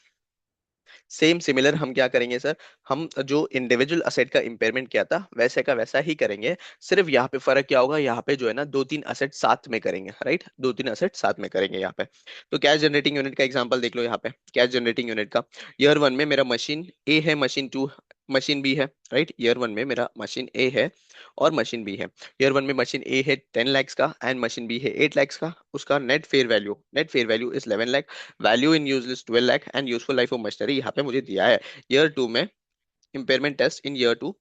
सेम सिमिलर हम क्या करेंगे सर? हम जो इंडिविजुअल असेट का इम्पेयरमेंट किया था वैसे का वैसा ही करेंगे। सिर्फ यहाँ पे फर्क क्या होगा? यहाँ पे जो है ना दो तीन असेट साथ में करेंगे, राइट, दो तीन असेट साथ में करेंगे यहाँ पे। तो कैश जनरेटिंग यूनिट का एग्जांपल देख लो यहाँ पे। कैश जनरेटिंग यूनिट का, ईयर वन में मेरा मशीन ए है, मशीन टू, मशीन बी है, राइट? ईयर वन में मेरा मशीन ए है और मशीन बी है। ईयर वन में मशीन ए है 10 lakhs का एंड मशीन बी है 8 lakhs का। उसका net fair value is 11 lakh. Value in use is 12 lakh and useful life of machinery यहाँ पे मुझे दिया है ईयर टू में। Impairment test in year two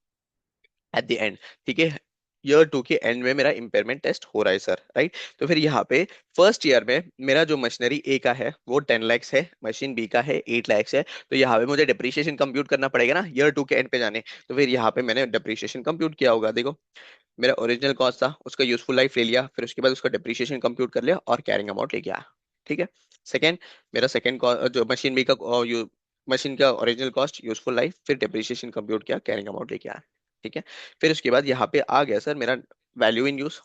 at the end. ठीक है, ईयर टू के एंड में मेरा इम्पेयरमेंट टेस्ट हो रहा है सर, राइट? तो फिर यहाँ पे फर्स्ट ईयर में मेरा जो मशीनरी ए का है वो 10 lakhs है, मशीन बी का है 8 lakhs है। तो यहाँ पे मुझे डिप्रिशिएशन कंप्यूट करना पड़ेगा ना ईयर टू के एंड पे जाने। तो फिर यहाँ पे मैंने डिप्रिशिएशन कंप्यूट किया होगा, देखो। मेरा ओरिजिनल कॉस्ट था, उसका यूजफुल लाइफ ले लिया, फिर उसके बाद उसका डिप्रिशिएशन कंप्यूट कर लिया और कैरिंग अमाउंट लेके आया। ठीक है। सेकंड, मेरा सेकंड जो मशीन बी का मशीन का ओरिजिनल कॉस्ट, यूजफुल लाइफ, फिर डिप्रिशिएशन कंप्यूट किया, कैरिंग अमाउंट लेके आया। ठीक है। फिर उसके बाद यहाँ पे आ गया सर मेरा value in use.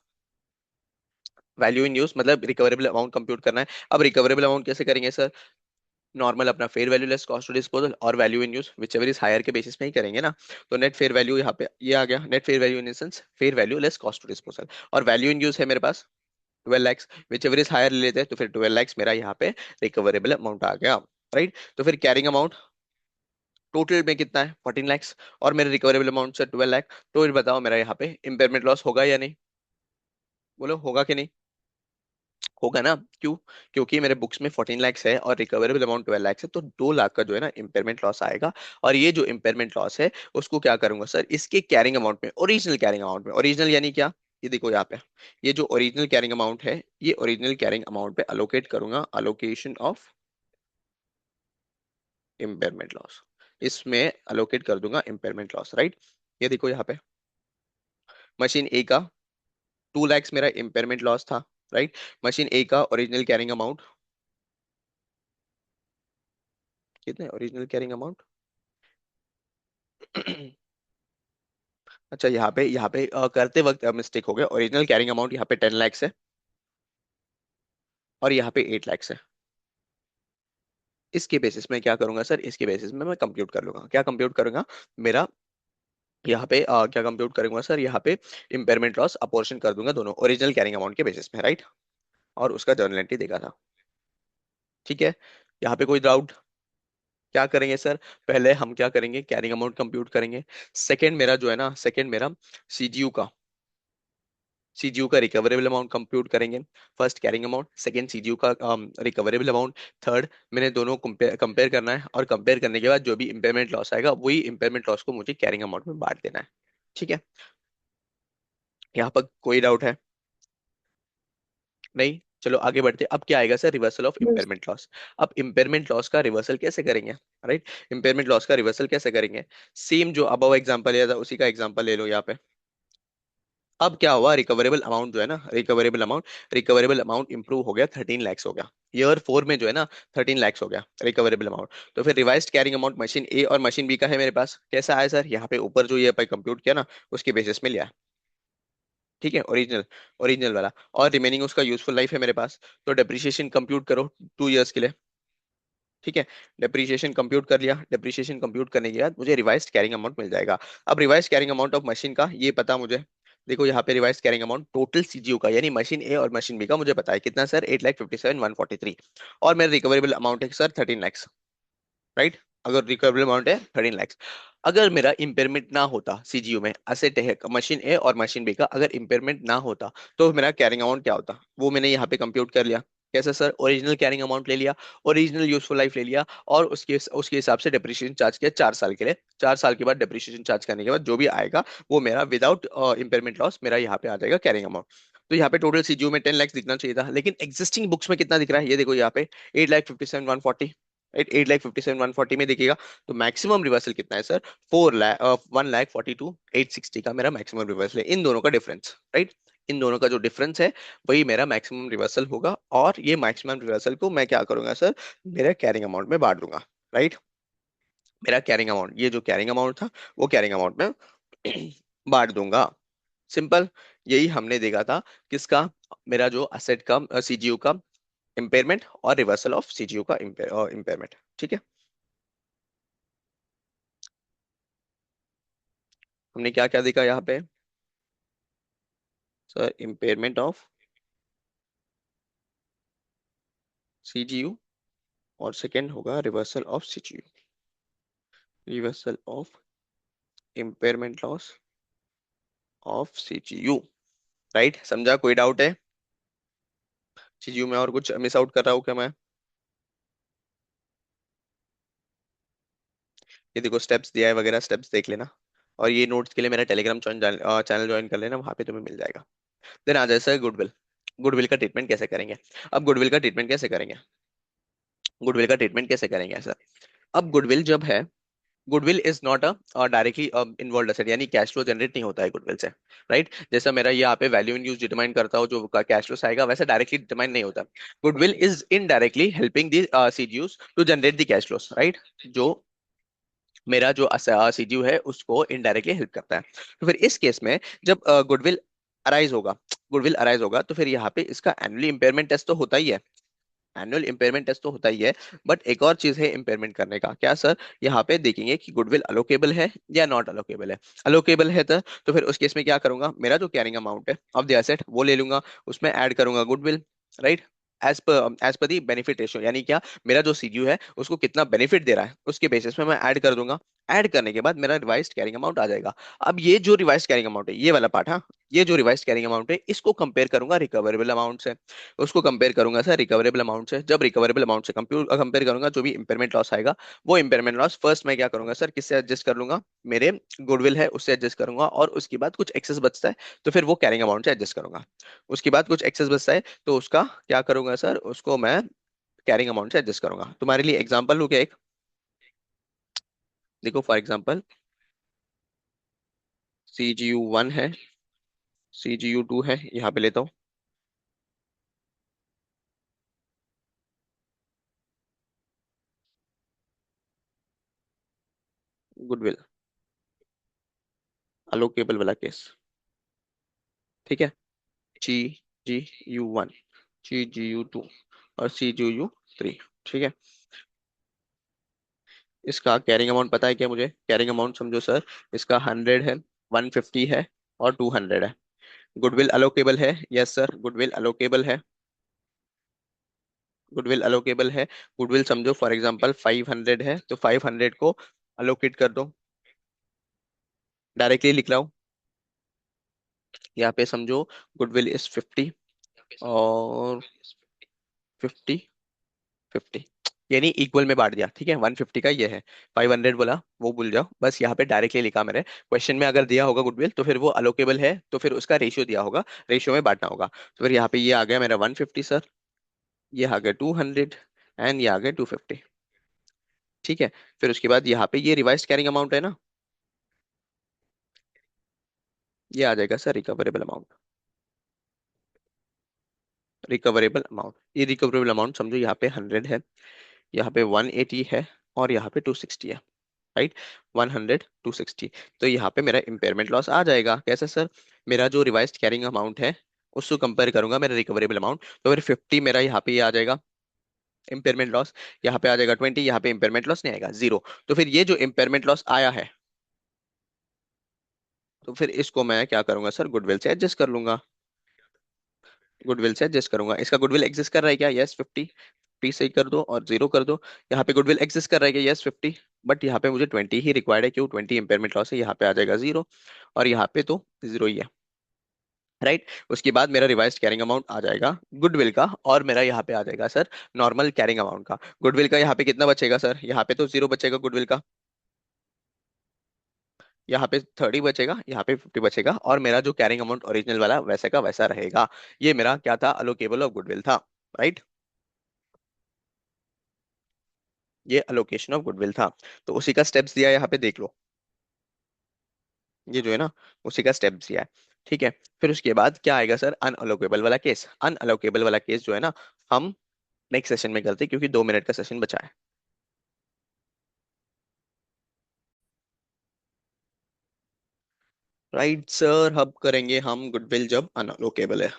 Value in use मतलब रिकवरेबल अमाउंट कंप्यूट करना है। अब रिकवरेबल अमाउंट कैसे करेंगे सर? नॉर्मल अपना fair value less cost to disposal और value in use whichever is higher के बेसिस में ही करेंगे ना। तो नेट फेयर वैल्यू यहाँ पे ये आ गया, net fair value in sense fair value less cost to disposal. और वैल्यू इन यूज है मेरे पास 12 lakhs, whichever is higher ले लेते हैं, तो फिर 12 lakhs मेरा यहाँ पे रिकवरेबल अमाउंट आ गया, राइट? तो फिर कैरिंग अमाउंट, टोटल में कितना है 14 lakhs, और मेरे रिकवरेबल अमाउंट से 12 लाख। तो ये बताओ मेरा यहाँ पे इम्पेयरमेंट लॉस होगा या नहीं? बोलो होगा कि नहीं? होगा ना, क्यों? क्योंकि मेरे बुक्स में 14 lakhs है और रिकवरेबल अमाउंट 12 lakhs है, तो 2 लाख का जो है ना इम्पेयरमेंट लॉस आएगा। और ये जो इम्पेयरमेंट लॉस है उसको क्या करूंगा सर, इसके कैरिंग अमाउंट में, ओरिजिनल कैरिंग अमाउंट में, ओरिजिनल यानी क्या? ये देखो यहाँ पे, ये जो ओरिजिनल कैरिंग अमाउंट है, ये ओरिजिनल कैरिंग अमाउंट पे अलोकेट करूंगा, अलोकेशन ऑफ इम्पेयरमेंट लॉस। इसमें अलोकेट कर दूंगा इम्पेयरमेंट लॉस, राइट। ये देखो यहाँ पे मशीन ए का 2 lakhs मेरा इम्पेयरमेंट लॉस था, राइट। मशीन ए का ओरिजिनल कैरिंग अमाउंट कितना है? ओरिजिनल कैरिंग अमाउंट अच्छा, यहाँ पे करते वक्त मिस्टेक हो गया। ओरिजिनल कैरिंग अमाउंट यहाँ पे 10 lakhs है और यहाँ पे 8 lakhs है। इसके बेसिस में क्या करूंगा सर, इसके बेसिस में मैं कंप्यूट कर लूंगा। क्या कंप्यूट करूंगा? मेरा यहाँ पे क्या कंप्यूट करूंगा सर, यहाँ पे इम्पेयरमेंट लॉस अपोर्शन कर दूंगा दोनों ओरिजिनल कैरिंग अमाउंट के बेसिस में, राइट। और उसका जर्नल एंट्री देखा था, ठीक है। यहाँ पे कोई डाउट? क्या करेंगे सर, पहले हम क्या करेंगे, कैरिंग अमाउंट कंप्यूट करेंगे। सेकंड मेरा जो है ना, सेकंड मेरा सीजीयू का, सीजीयू का रिकवरेबल अमाउंट कंप्यूट करेंगे। First carrying amount, second CGU का रिकवरेबल अमाउंट। थर्ड मैंने दोनों कंपेयर करना है, और कंपेयर करने के बाद जो भी इंपेयरमेंट लॉस आएगा वही इंपेयरमेंट लॉस को मुझे कैरिंग अमाउंट में बांट देना है, ठीक है। यहाँ पर कोई डाउट है? नहीं, चलो आगे बढ़ते हैं। अब क्या आएगा sir, reversal of Yes. Impairment loss. अब इंपेयरमेंट लॉस का रिवर्सल कैसे करेंगे, राइट। इंपेयरमेंट लॉस का रिवर्सल कैसे करेंगे? सेम जो अबव एग्जांपल लिया था उसी का एग्जांपल ले लो यहाँ पे। अब क्या हुआ, रिकवरेबल अमाउंट जो है ना, रिकवरेबल अमाउंट इंप्रूव हो गया, 13 lakhs हो गया। ईयर 4 में जो है ना 13 lakhs हो गया रिकवरेबल अमाउंट। तो फिर रिवाइज्ड कैरिंग अमाउंट मशीन ए और मशीन बी का है मेरे पास, कैसा आया सर, यहाँ पे ऊपर जो ये अपन कंप्यूट किया ना उसके बेसिस में लिया, ठीक है। ओरिजिनल, ओरिजिनल वाला। और रिमेनिंग उसका यूजफुल लाइफ है मेरे पास। तो डेप्रिसिएशन कंप्यूट करो 2 years के लिए, ठीक है। डेप्रिसिएशन कंप्यूट कर लिया, डेप्रिसिएशन कंप्यूट करने के बाद मुझे रिवाइज्ड कैरिंग अमाउंट मिल जाएगा। अब revised carrying amount of machine का ये पता मुझे, देखो यहाँ पे revised carrying amount total CGU का, यानी मशीन ए और मशीन बी का मुझे पता है कितना सर, 8,57,143। और मेरा रिकवरेबल अमाउंट है सर 13 lakhs, राइट। अगर रिकवरेबल अमाउंट है 13 lakhs। अगर मेरा इंपेयरमेंट ना होता सीजीयू में, असेट है मशीन ए और मशीन बी का, अगर इंपेयरमेंट ना होता तो मेरा कैरिंग अमाउंट क्या होता, वो मैंने यहाँ पे कंप्यूट कर लिया। कैसे सर, ओरिजिनल कैरिंग अमाउंट ले लिया, ओरिजिनल यूजफुल लाइफ ले लिया, और उसके उसके हिसाब से डेप्रिसिएशन चार्ज किया 4 साल के लिए। 4 साल के बाद डेप्रिसिएशन चार्ज करने के बाद जो भी आएगा वो मेरा विदाउट इंपेयरमेंट लॉस मेरा यहाँ पे आ जाएगा कैरिंग अमाउंट। तो यहाँ पे टोटल सीजीयू में 10 lakhs दिखना चाहिए था, लेकिन एग्जिस्टिंग बुक्स में कितना दिख रहा है, ये देखो यहाँ पे 8,57,140, 8,57,140 में दिखेगा। तो मैक्सिमम रिवर्सल कितना है सर, 4 लाख 1,42,860 का मेरा मैक्सिमम रिवर्सल है, इन दोनों का डिफरेंस, राइट। इन दोनों का जो डिफरेंस है वही मेरा मैक्सिमम रिवर्सल होगा। और ये मैक्सिमम रिवर्सल को मैं क्या करूंगा सर, मेरे कैरिंग अमाउंट में बांट दूंगा, राइट। मेरा कैरिंग अमाउंट, ये जो कैरिंग अमाउंट था वो कैरिंग अमाउंट में बांट दूंगा। सिंपल, यही हमने देखा था किसका, मेरा जो असेट का सीजीयू का इम्पेयरमेंट और रिवर्सल ऑफ सीजीयू का इम्पेयरमेंट, ठीक है। हमने क्या क्या देखा यहाँ पे सर, इम्पेयरमेंट ऑफ सीजीयू, और सेकंड होगा reversal of CGU, reversal of impairment loss of CGU, right. समझा, कोई डाउट है सीजीयू में? और कुछ मिस आउट कर रहा हूँ क्या मैं? ये देखो स्टेप्स दिया है वगैरह, स्टेप्स देख लेना। और ये नोट्स के लिए मेरा टेलीग्राम चैनल ज्वाइन कर लेना, वहां पे तुम्हें मिल जाएगा। देन आ जाए सर गुडविल। गुडविल का ट्रीटमेंट कैसे करेंगे? अब गुडविल का ट्रीटमेंट कैसे करेंगे, गुडविल का ट्रीटमेंट कैसे करेंगे सर? अब गुडविल जब है, goodwill is not a directly involve asset, यानी कैश फ्लो जनरेट नहीं होता है गुडविल से, राइट। जैसा मेरा यहाँ पे वैल्यू इन यूज डिटरमाइन करता हो जो कैश फ्लो आएगा, वैसे डायरेक्टली डिटरमाइन नहीं होता। Goodwill is indirectly helping the CGUs to generate the cash flows, right. जो मेरा जो सीजीयू है उसको इनडायरेक्टली हेल्प करता है। तो फिर इस केस में जब गुडविल अराइज होगा, गुडविल अराइज होगा तो फिर यहाँ पे इसका एनुअली इंपेयरमेंट टेस्ट तो होता ही है, एनुअल इंपेयरमेंट टेस्ट तो होता ही है। बट एक और चीज है इंपेयरमेंट करने का, क्या सर, यहाँ पे देखेंगे कि गुडविल अलोकेबल है या नॉट अलोकेबल है। अलोकेबल है तो फिर उस केस में क्या करूंगा, मेरा जो कैरिंग अमाउंट है ऑफ द एसेट वो ले लूंगा, उसमें ऐड करूंगा गुडविल, राइट। एज पर दी बेनिफिट रेशियो, यानी क्या, मेरा जो सीजीयू है उसको कितना बेनिफिट दे रहा है उसके बेसिस पे मैं ऐड कर दूंगा। ऐड करने के बाद मेरा रिवाइज्ड कैरिंग अमाउंट आ जाएगा। अब ये जो रिवाइज्ड कैरिंग अमाउंट है, ये वाला पार्ट, हाँ, ये जो रिवाइज्ड कैरिंग अमाउंट है इसको कंपेयर करूंगा रिकवरेबल अमाउंट से। उसको कंपेयर करूंगा सर रिकवरेबल अमाउंट से। जब रिकवरेबल अमाउंट से कंपेयर करूंगा, जो भी इंपेयरमेंट लॉस आएगा, वो इंपेयरमेंट लॉस फर्स्ट मैं क्या करूंगा सर, किससे एडजस्ट कर लूंगा, मेरे गुडविल है उससे एडजस्ट करूंगा, और उसके बाद कुछ एक्सेस बचता है तो फिर वो कैरिंग अमाउंट से एडजस्ट करूंगा। उसके बाद कुछ एक्सेस बचता है तो उसका क्या करूंगा सर, उसको मैं कैरिंग अमाउंट से एडजस्ट करूंगा। तुम्हारे लिए एग्जांपल लूं क्या एक? देखो फॉर एग्जांपल, CGU1 है, CGU2 है, यहाँ पे लेता हूँ। गुडविल अलोकेबल वाला केस, ठीक है। CGU1, CGU2 और CGU3, ठीक है। इसका कैरिंग अमाउंट पता है क्या मुझे? कैरिंग अमाउंट समझो सर, इसका 100 है, 150 है और 200 है। गुडविल अलोकेबल है, यस सर, गुडविल अलोकेबल है। गुडविल अलोकेबल है। गुडविल समझो फॉर एग्जांपल 500 है, तो 500 को अलोकेट कर दो। डायरेक्टली लिख रहा हूँ, यहाँ पे समझो गुडविल इज 50 और 50, 50, यानी इक्वल में बांट दिया, ठीक है। 150 का ये है, 500 बोला वो भूल जाओ, बस यहाँ पे डायरेक्टली लिखा मैंने। क्वेश्चन में अगर दिया होगा गुडविल तो फिर वो अलोकेबल है, तो फिर उसका रेशियो दिया होगा, रेशियो में बांटना होगा। तो फिर यहाँ पे ये आ गया मेरा 150 सर, ये आ गया 200 एंड ये आ गया 250, ठीक है। फिर उसके बाद यहाँ पे ये रिवाइज कैरिंग अमाउंट है ना, ये आ जाएगा sir recoverable amount. Recoverable amount, ये रिकवरेबल अमाउंट समझो यहाँ पे 100 है, यहाँ पे 180 है और यहाँ पे 260 है, राइट। 100, 260, तो यहाँ पे मेरा इम्पेयरमेंट लॉस आ जाएगा। कैसे सर? मेरा जो रिवाइज्ड कैरिंग अमाउंट है उसको कंपेयर करूंगा मेरा रिकवरेबल अमाउंट, तो फिर 50 मेरा यहाँ पे ये आ जाएगा इम्पेयरमेंट लॉस, यहाँ पे आ जाएगा 20, यहाँ पे इम्पेयरमेंट लॉस नहीं आएगा, जीरो। तो फिर ये जो इम्पेयरमेंट लॉस आया है, तो फिर इसको मैं क्या करूंगा सर, गुडविल से एडजस्ट कर लूंगा। गुडविल से एडजस्ट करूंगा। इसका गुडविल एग्जिस्ट कर रहा है क्या? यस 50, 50 सही कर दो और जीरो कर दो। यहाँ पे गुडविल एग्जिस्ट कर रहा है क्या? यस 50, बट यहाँ पे मुझे 20 ही रिक्वायर्ड है, क्यों? 20 इंपेयरमेंट लॉस है, यहाँ पे आ जाएगा जीरो, और यहाँ पे तो जीरो ही है, राइट। उसके बाद मेरा रिवाइज्ड कैरिंग अमाउंट आ जाएगा गुडविल का, और मेरा यहाँ पे आ जाएगा सर नॉर्मल कैरिंग अमाउंट का। गुडविल का यहाँ पे कितना बचेगा सर? यहाँ पे तो जीरो बचेगा गुडविल का, यहाँ पे 30 बचेगा, यहाँ पे 50 बचेगा, और मेरा जो कैरिंग अमाउंट ओरिजिनल वाला वैसे का वैसा रहेगा। ये मेरा क्या था? अलोकेबल ऑफ गुडविल था, राइट। ये अलोकेशन ऑफ गुडविल था, तो उसी का स्टेप्स दिया है, यहाँ पे देख लो। ये जो है ना, उसी का स्टेप्स दिया है, ठीक है। फिर उसके बाद क्या आएगा सर? अनअलोकेबल वाला केस। अनअलोकेबल वाला केस जो है ना, हम नेक्स्ट सेशन में करते हैं, क्योंकि 2 मिनट का सेशन बचा है। राइट सर, अब करेंगे हम गुडविल जब अनअलोकेबल है।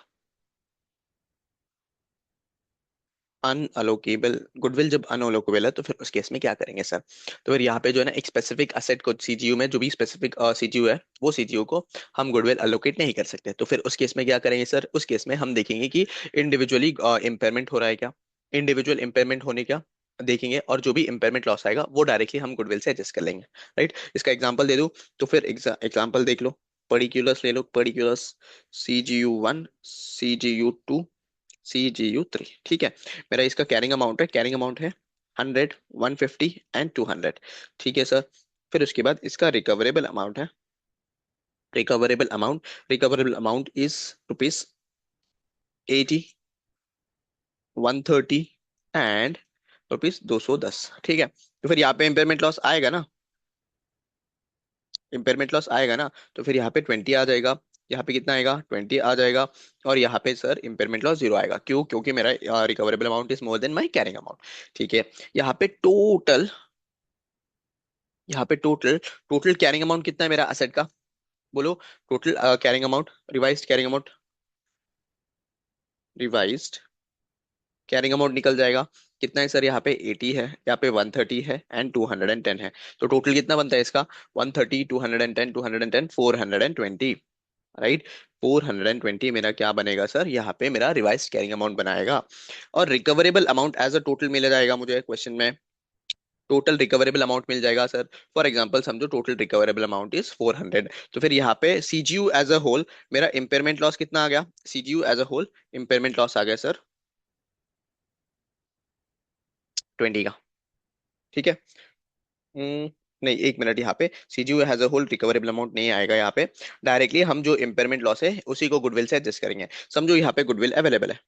अनअलोकेबल गुडविल जब अनअलोकेबल है, तो फिर उस केस में क्या करेंगे सर? तो फिर यहाँ पे जो है ना, एक स्पेसिफिक असेट को, सीजीयू में जो भी स्पेसिफिक सीजीयू है, वो सीजीयू को हम गुडविल अलोकेट नहीं कर सकते। तो फिर उस केस में क्या करेंगे सर? उस केस में हम देखेंगे कि इंडिविजुअली इम्पेयरमेंट हो रहा है क्या, इंडिविजुअल इम्पेयरमेंट होने क्या देखेंगे, और जो भी इम्पेयरमेंट लॉस आएगा वो डायरेक्टली हम गुडविल से एडजस्ट कर लेंगे, राइट। इसका एग्जांपल दे दूं, तो फिर एग्जांपल देख लो। पर्टिकुलर्स ले लो, पर्टिकुलर्स, CGU1, CGU2, CGU3, ठीक है। मेरा इसका कैरिंग अमाउंट है 100, 150 एंड 200, ठीक है सर। फिर उसके बाद इसका recoverable amount is rupees 80, 130 and rupees 210, ठीक है। तो फिर यहाँ पे इम्पेयरमेंट लॉस आएगा ना, इम्पेयरमेंट लॉस आएगा ना, तो फिर यहाँ पे 20 आ जाएगा, यहाँ पे कितना आएगा? 20 आ जाएगा, और यहाँ पे सर इम्पेयरमेंट लॉस जीरो आएगा, क्यों? क्योंकि मेरा recoverable amount is more than my carrying amount, ठीक है। यहाँ पे टोटल यहाँ पे टोटल टोटल कैरिंग अमाउंट कितना है मेरा असेट का? बोलो। Total carrying amount, revised carrying amount, revised carrying amount निकल जाएगा। कितना है सर? यहाँ पे 80 है, यहाँ पे 130 है एंड 210 है। तो टोटल कितना बनता है इसका? 130, 210, 210, 420, राइट। 420 मेरा क्या बनेगा सर, यहाँ पे मेरा रिवाइज कैरिंग अमाउंट बनाएगा। और recoverable amount as a total मिल जाएगा मुझे क्वेश्चन में, टोटल रिकवरेबल अमाउंट मिल जाएगा सर। फॉर एग्जांपल समझो टोटल रिकवरेबल अमाउंट इज 400, तो फिर यहाँ पे सीजीयू एज अ होल मेरा इम्पेयरमेंट लॉस कितना आ गया, CGU as a whole impairment loss आ गया सर 20 का। ठीक है। नहीं एक मिनट, यहाँ पे CGU has a whole recoverable amount नहीं आएगा यहाँ पे। डायरेक्टली हम जो इम्पेयरमेंट लॉस है उसी को गुडविल से एडजस्ट करेंगे। समझो यहाँ पे गुडविल अवेलेबल है,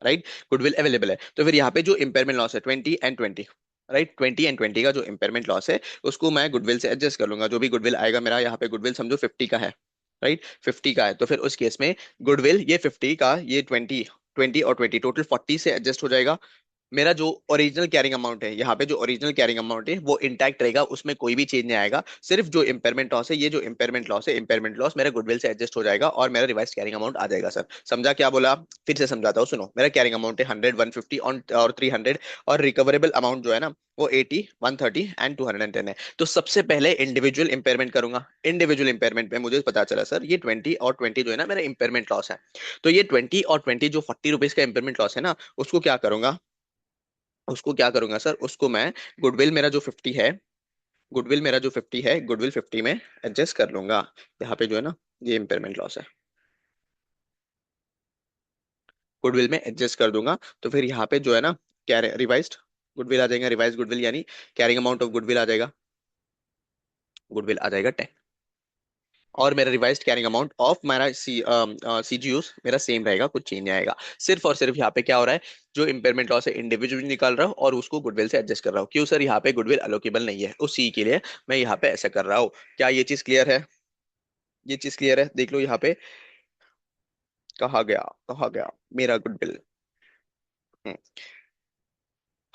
राइट, गुडविल अवेलेबल है, तो फिर यहाँ पे जो इम्पेयरमेंट लॉस है 20 एंड 20, राइट, 20 एंड 20 का जो इम्पेयरमेंट लॉस है उसको मैं गुडविल से एडजस्ट कर लूंगा। जो भी गुडविल आएगा मेरा, यहाँ पे गुडविल समझो 50 का है, राइट, 50 का है, तो फिर उस केस में गुडविल ये 50 का ये 20 और 20 टोटल 40 से एडजस्ट हो जाएगा। मेरा जो ओरिजिनल कैरिंग अमाउंट है, यहाँ पे जो ओरिजिनल कैरिंग अमाउंट है वो इंटैक्ट रहेगा, उसमें कोई भी चेंज नहीं आएगा। सिर्फ जो इम्पेयरमेंट लॉस है, ये जो इम्पेयरमेंट लॉस है, इम्पेयरमेंट लॉस मेरा गुडविल से एडजस्ट हो जाएगा और मेरा रिवाइज कैरिंग अमाउंट आ जाएगा सर। समझा क्या बोला, फिर से समझाता हूँ सुनो। मेरा कैरिंग अमाउंट है 100, 150 और 300, और रिकवरेबल अमाउंट जो है ना वो 80, 130 एंड 210 है। तो सबसे पहले इंडिविजुअल इंपेयरमेंट करूंगा। इंडिविजुअल इंपेयरमेंट में मुझे पता चला सर ये 20 और 20 जो है ना मेरा इंपेयरमेंट लॉस है। तो ये 20 और 20 जो 40 रुपीज का इंपेयरमेंट लॉस है ना, उसको क्या करूंगा, उसको क्या करूंगा सर, उसको मैं गुडविल मेरा जो 50 है, गुडविल मेरा जो 50 है, गुडविल 50 में एडजस्ट कर लूंगा। यहाँ पे जो है ना ये इम्पेयरमेंट लॉस है, गुडविल में एडजस्ट कर दूंगा। तो फिर यहाँ पे जो है ना क्या रिवाइज्ड गुडविल आ जाएगा, रिवाइज गुडविल यानी कैरिंग अमाउंट ऑफ गुडविल आ जाएगा, गुडविल आ जाएगा 10। और मेरा रिवाइज्ड कैरिंग अमाउंट ऑफ मेरा सीजीयूस मेरा सेम रहेगा, कुछ चेंज नहीं आएगा। सिर्फ और सिर्फ यहाँ पे क्या हो रहा है, जो इम्पेयरमेंट लॉस है इंडिविजुअली निकाल रहा हूँ और उसको गुडविल से एडजस्ट कर रहा हूँ। क्यों सर, यहाँ पे गुडविल अलोकेबल नहीं है, उसी के लिए मैं यहाँ पे ऐसा कर रहा हूँ। क्या ये चीज क्लियर है, ये चीज क्लियर है, देख लो यहाँ पे कहा गया, कहा गया मेरा गुडविल।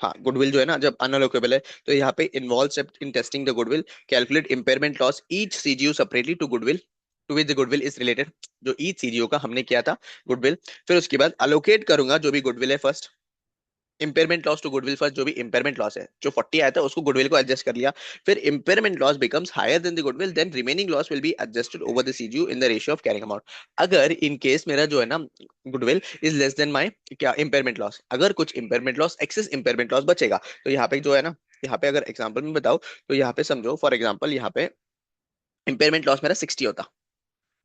हाँ, गुडविल जो है ना जब अनअलोकेबल है, तो यहाँ पे involve step in testing the goodwill, calculate impairment loss each CGU separately to goodwill to which the goodwill is related. जो ईच सीजीयू का हमने किया था गुडविल, फिर उसके बाद अलोकेट करूंगा जो भी गुडविल है first, impairment loss to goodwill first. जो भी इम्पेयरमेंट लॉस है जो 40 आया था उसको गुडविल को एडजस्ट कर लिया। फिर impairment loss becomes higher than the goodwill, then remaining loss will be adjusted over the CGU in the ratio of carrying amount. अगर इन केस मेरा जो है ना goodwill is less than my क्या इम्पेयरमेंट लॉस, अगर कुछ impairment loss excess impairment loss बचेगा, तो यहाँ पे जो है ना, यहाँ पे अगर एग्जाम्पल में बताओ, तो यहाँ पे समझो फॉर एग्जाम्पल यहाँ पे इम्पेयरमेंट लॉस मेरा 60 होता,